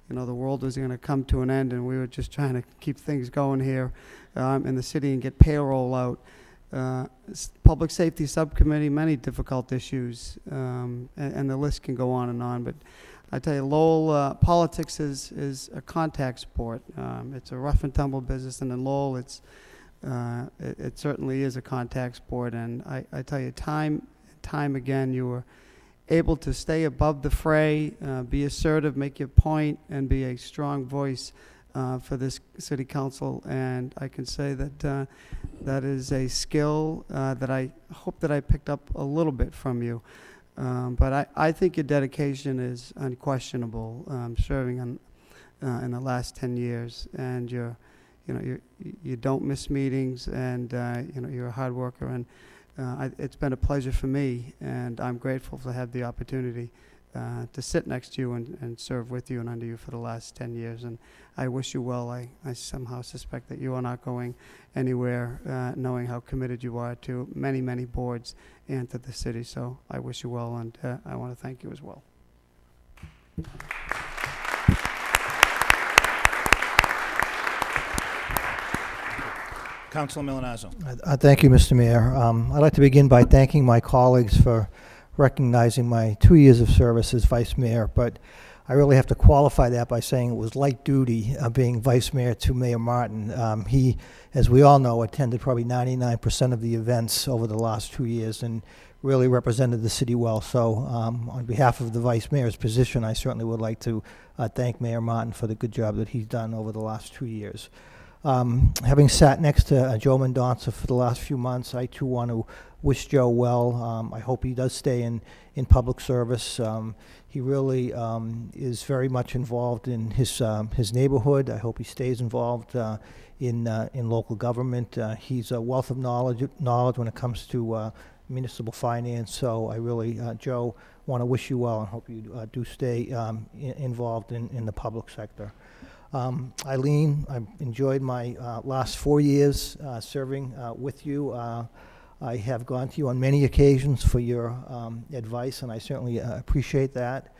the world was going to come to an end, and we were just trying to keep things going here in the city and get payroll out. Public Safety Subcommittee, many difficult issues, and the list can go on and on. But I tell you, Lowell, politics is a contact sport. It's a rough and tumble business, and in Lowell, it certainly is a contact sport. And I tell you, time again, you were able to stay above the fray, be assertive, make your point, and be a strong voice for this city council. And I can say that that is a skill that I hope that I picked up a little bit from you. But I think your dedication is unquestionable, serving in the last 10 years, and you don't miss meetings, and you're a hard worker, and it's been a pleasure for me, and I'm grateful to have the opportunity to sit next to you and serve with you and under you for the last 10 years. And I wish you well. I somehow suspect that you are not going anywhere, knowing how committed you are to many, many boards and to the city. So I wish you well, and I want to thank you as well. Councilor Milanazzo. Thank you, Mr. Mayor. I'd like to begin by thanking my colleagues for recognizing my 2 years of service as vice mayor, but I really have to qualify that by saying it was light duty being vice mayor to Mayor Martin. He, as we all know, attended probably 99% of the events over the last 2 years and really represented the city well. So on behalf of the vice mayor's position, I certainly would like to thank Mayor Martin for the good job that he's done over the last 2 years. Having sat next to Joe Mendonça for the last few months, I too want to wish Joe well. I hope he does stay in public service. He really is very much involved in his neighborhood. I hope he stays involved in local government. He's a wealth of knowledge when it comes to municipal finance. So I really, Joe, want to wish you well and hope you do stay involved in the public sector. Eileen, I've enjoyed my last 4 years serving with you. I have gone to you on many occasions for your advice, and I certainly appreciate that.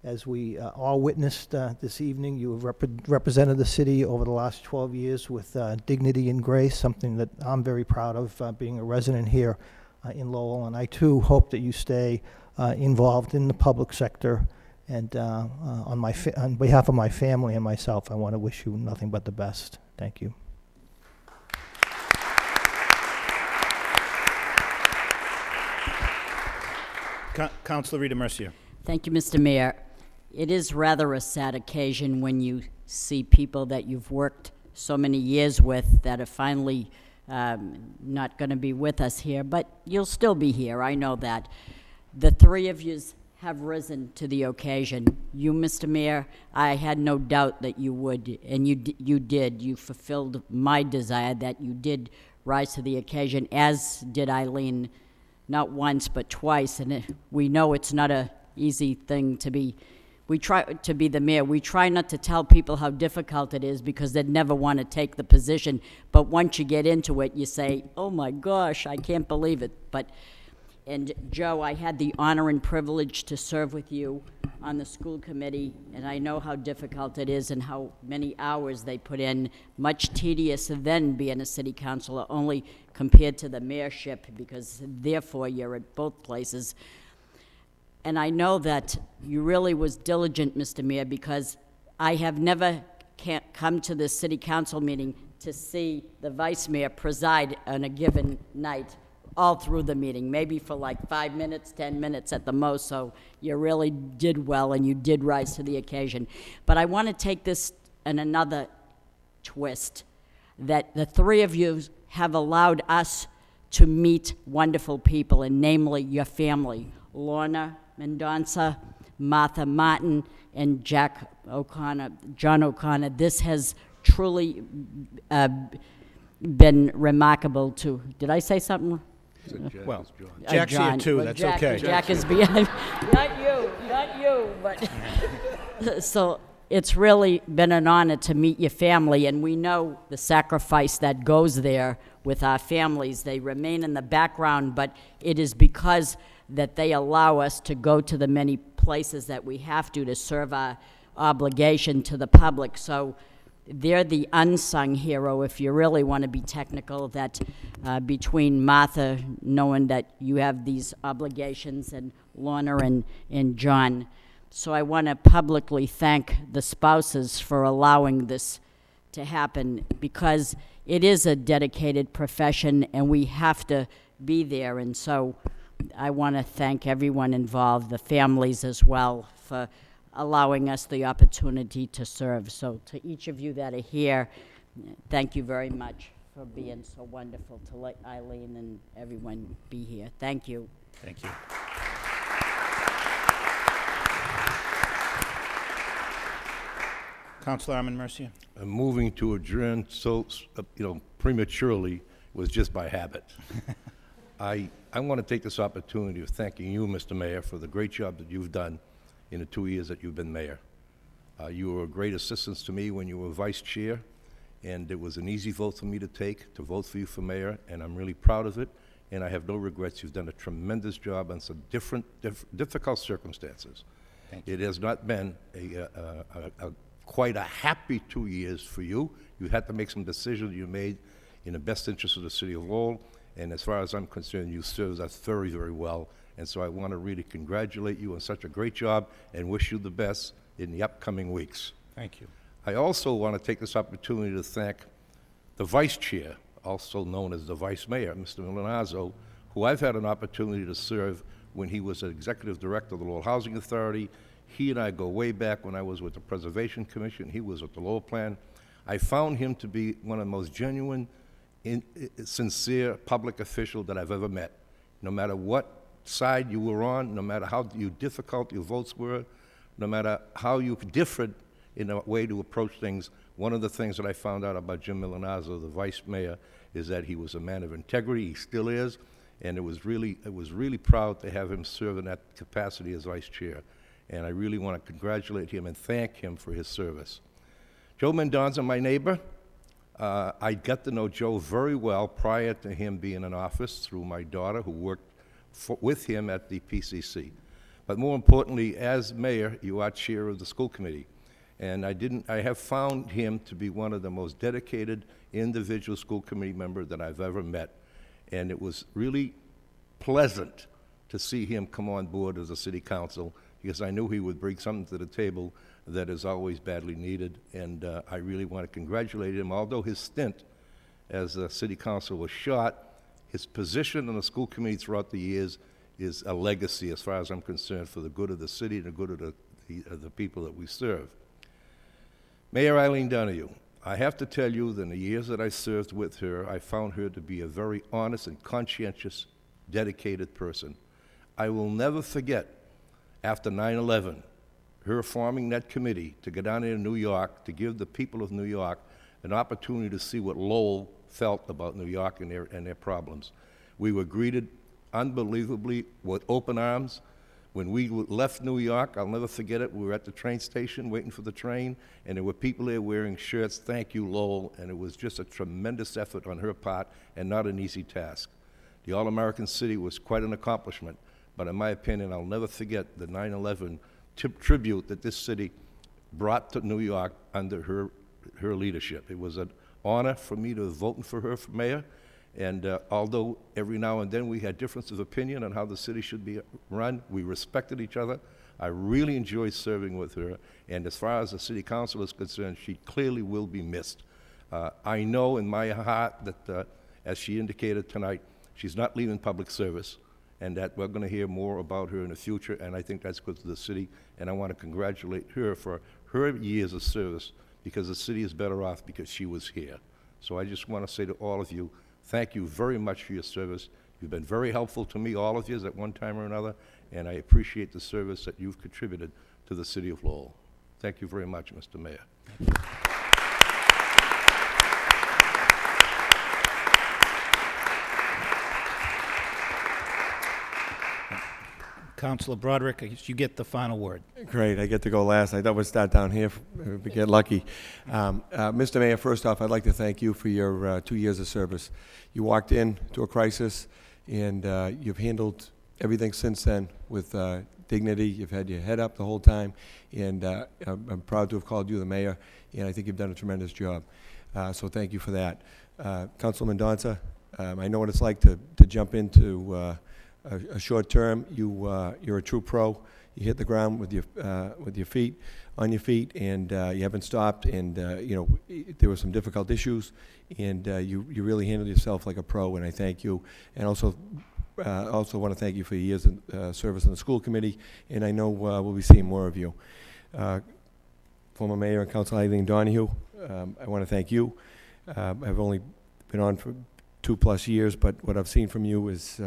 As we all witnessed this evening, you have represented the city over the last 12 years with dignity and grace, something that I'm very proud of, being a resident here in Lowell. And I, too, hope that you stay involved in the public sector. And on behalf of my family and myself, I want to wish you nothing but the best. Thank you. Councilor Rita Mercier. Thank you, Mr. Mayor. It is rather a sad occasion when you see people that you've worked so many years with that are finally not going to be with us here, but you'll still be here. I know that. The three of you have risen to the occasion. You, Mr. Mayor, I had no doubt that you would, and you did. You fulfilled my desire that you did rise to the occasion, as did Eileen, not once but twice. And we know it's not an easy thing to be. We try to be the mayor. We try not to tell people how difficult it is because they'd never want to take the position. But once you get into it, you say, oh my gosh, I can't believe it. And Joe, I had the honor and privilege to serve with you on the school committee, and I know how difficult it is and how many hours they put in, much tedious than being a city councilor, only compared to the mayorship, because therefore you're at both places. And I know that you really was diligent, Mr. Mayor, because I have never come to the city council meeting to see the vice mayor preside on a given night all through the meeting, maybe for like 5 minutes, 10 minutes at the most. So you really did well, and you did rise to the occasion. But I want to take this in another twist, that the three of you have allowed us to meet wonderful people, and namely your family, Lorna Mendonça, Martha Martin, and John O'Connor. This has truly been remarkable too. Did I say something? Said Jack Well, is John. Jack's here John. too, Well, that's Jack- okay. Jack is behind, not you, but, so it's really been an honor to meet your family, and we know the sacrifice that goes there with our families. They remain in the background, but it is because that they allow us to go to the many places that we have to serve our obligation to the public. So they're the unsung hero, if you really want to be technical, that between Martha, knowing that you have these obligations, and Lorna and John. So I want to publicly thank the spouses for allowing this to happen, because it is a dedicated profession and we have to be there. And so I want to thank everyone involved, the families as well, for allowing us the opportunity to serve. So to each of you that are here, thank you very much for being so wonderful to let Eileen and everyone be here. Thank you. Thank you. Councilor Armin Mercier. Moving to adjourn so, prematurely was just by habit. I want to take this opportunity of thanking you, Mr. Mayor, for the great job that you've done in the 2 years that you've been mayor. You were a great assistance to me when you were vice chair, and it was an easy vote for me to take, to vote for you for mayor, and I'm really proud of it, and I have no regrets. You've done a tremendous job on some difficult circumstances. Thank you. It has not been quite a happy 2 years for you. You had to make some decisions you made in the best interest of the city of Lowell, and as far as I'm concerned, you served us very, very well. And so I want to really congratulate you on such a great job and wish you the best in the upcoming weeks. Thank you. I also want to take this opportunity to thank the vice chair, also known as the vice mayor, Mr. Milanazzo, who I've had an opportunity to serve when he was an executive director of the Lowell Housing Authority. He and I go way back when I was with the Preservation Commission. He was with the Lowell Plan. I found him to be one of the most genuine, sincere public official that I've ever met. No matter what side you were on, no matter how difficult your votes were, no matter how you differed in a way to approach things, one of the things that I found out about Jim Milanazzo, the vice mayor, is that he was a man of integrity. He still is, and it was really proud to have him serve in that capacity as vice chair. And I really want to congratulate him and thank him for his service. Joe Mendonza, my neighbor, I got to know Joe very well prior to him being in office through my daughter, who worked with him at the PCC. But more importantly, as mayor, you are chair of the school committee. And I have found him to be one of the most dedicated individual school committee member that I've ever met. And it was really pleasant to see him come on board as a city council, because I knew he would bring something to the table that is always badly needed. And I really want to congratulate him. Although his stint as a city council was short, his position on the school committee throughout the years is a legacy, as far as I'm concerned, for the good of the city and the good of the people that we serve. Mayor Eileen Donoghue, I have to tell you that in the years that I served with her, I found her to be a very honest and conscientious, dedicated person. I will never forget, after 9/11, her forming that committee to go down there to New York to give the people of New York an opportunity to see what Lowell felt about New York and their problems. We were greeted unbelievably with open arms. When we left New York, I'll never forget it, we were at the train station waiting for the train, and there were people there wearing shirts, "Thank you, Lowell," and it was just a tremendous effort on her part and not an easy task. The All-American City was quite an accomplishment, but in my opinion, I'll never forget the 9/11 tribute that this city brought to New York under her leadership. It was an honor for me to vote for her for mayor, and although every now and then we had differences of opinion on how the city should be run, we respected each other. I really enjoyed serving with her, and as far as the city council is concerned, she clearly will be missed. I know in my heart that, as she indicated tonight, she's not leaving public service, and that we're going to hear more about her in the future, and I think that's good to the city, and I want to congratulate her for her years of service, because the city is better off because she was here. So I just want to say to all of you, thank you very much for your service. You've been very helpful to me, all of you, at one time or another, and I appreciate the service that you've contributed to the city of Lowell. Thank you very much, Mr. Mayor. Councilor Broderick, I guess you get the final word. Great, I get to go last. I thought we'd start down here if we get lucky. Mr. Mayor, first off, I'd like to thank you for your 2 years of service. You walked into a crisis, and you've handled everything since then with dignity. You've had your head up the whole time, and I'm proud to have called you the mayor, and I think you've done a tremendous job. So thank you for that. Councilman Donza, I know what it's like to jump into a short term. You're a true pro. You hit the ground with your feet, on your feet, and you haven't stopped. And there were some difficult issues, and you really handled yourself like a pro. And I thank you. And also want to thank you for your years of service on the school committee. And I know we'll be seeing more of you. Former Mayor and Councilor Eileen Donahue, I want to thank you. I've only been on for 2+ years, but what I've seen from you is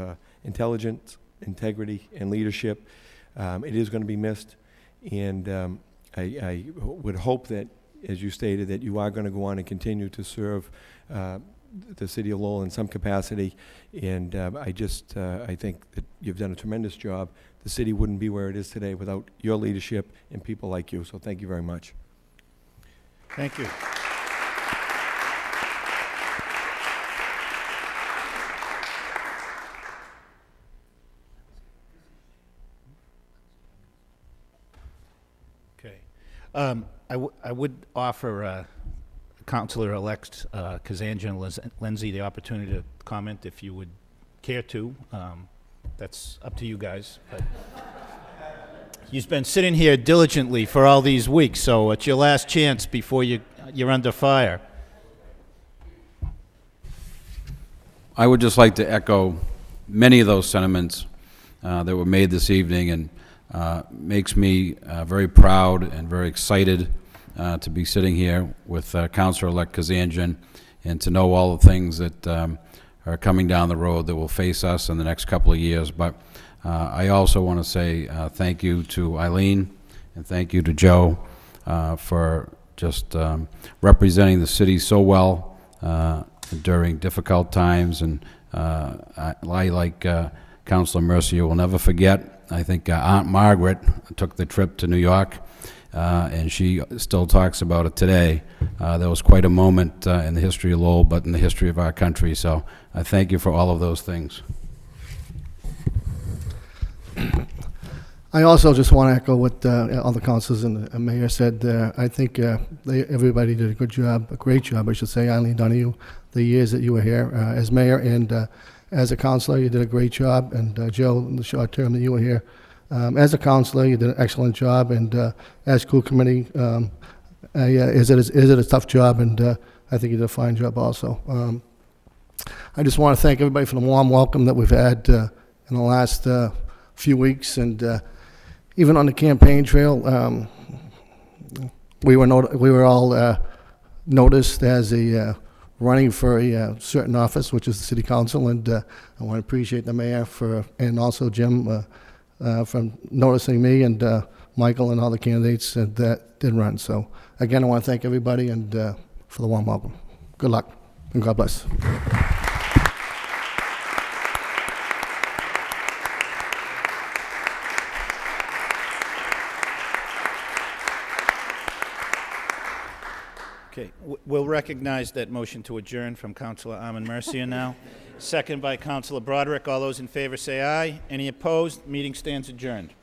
intelligence, integrity, and leadership. It is going to be missed, and I would hope that, as you stated, that you are going to go on and continue to serve the city of Lowell in some capacity, and I think that you've done a tremendous job. The city wouldn't be where it is today without your leadership and people like you, so thank you very much. Thank you. Okay. I would offer Councilor-elect Kazanjian Lindsay the opportunity to comment if you would care to. That's up to you guys. But you've been sitting here diligently for all these weeks, so it's your last chance before you're under fire. I would just like to echo many of those sentiments that were made this evening, and makes me very proud and very excited to be sitting here with Councilor-elect Kazanjian and to know all the things that are coming down the road that will face us in the next couple of years. But I also want to say thank you to Eileen and thank you to Joe for just representing the city so well during difficult times. And I, like Councilor Mercier, will never forget. I think Aunt Margaret took the trip to New York, and she still talks about it today. There was quite a moment in the history of Lowell, but in the history of our country. So I thank you for all of those things. I also just want to echo what all the councilors and the mayor said. I think everybody did a good job, a great job, I should say. Eileen Donahue, the years that you were here as mayor and as a councilor, you did a great job. And Joe, in the short term that you were here, as a councilor, you did an excellent job. And as school committee, is it a tough job? And I think you did a fine job also. I just want to thank everybody for the warm welcome that we've had in the last few weeks, and even on the campaign trail, we were all noticed as running for a certain office, which is the city council, and I want to appreciate the mayor and also Jim for noticing me, and Michael and all the candidates that did run. So again, I want to thank everybody and for the warm welcome. Good luck and God bless. Okay, we'll recognize that motion to adjourn from Councilor Armin Mercier now. Second by Councilor Broderick. All those in favor say aye. Any opposed? Meeting stands adjourned.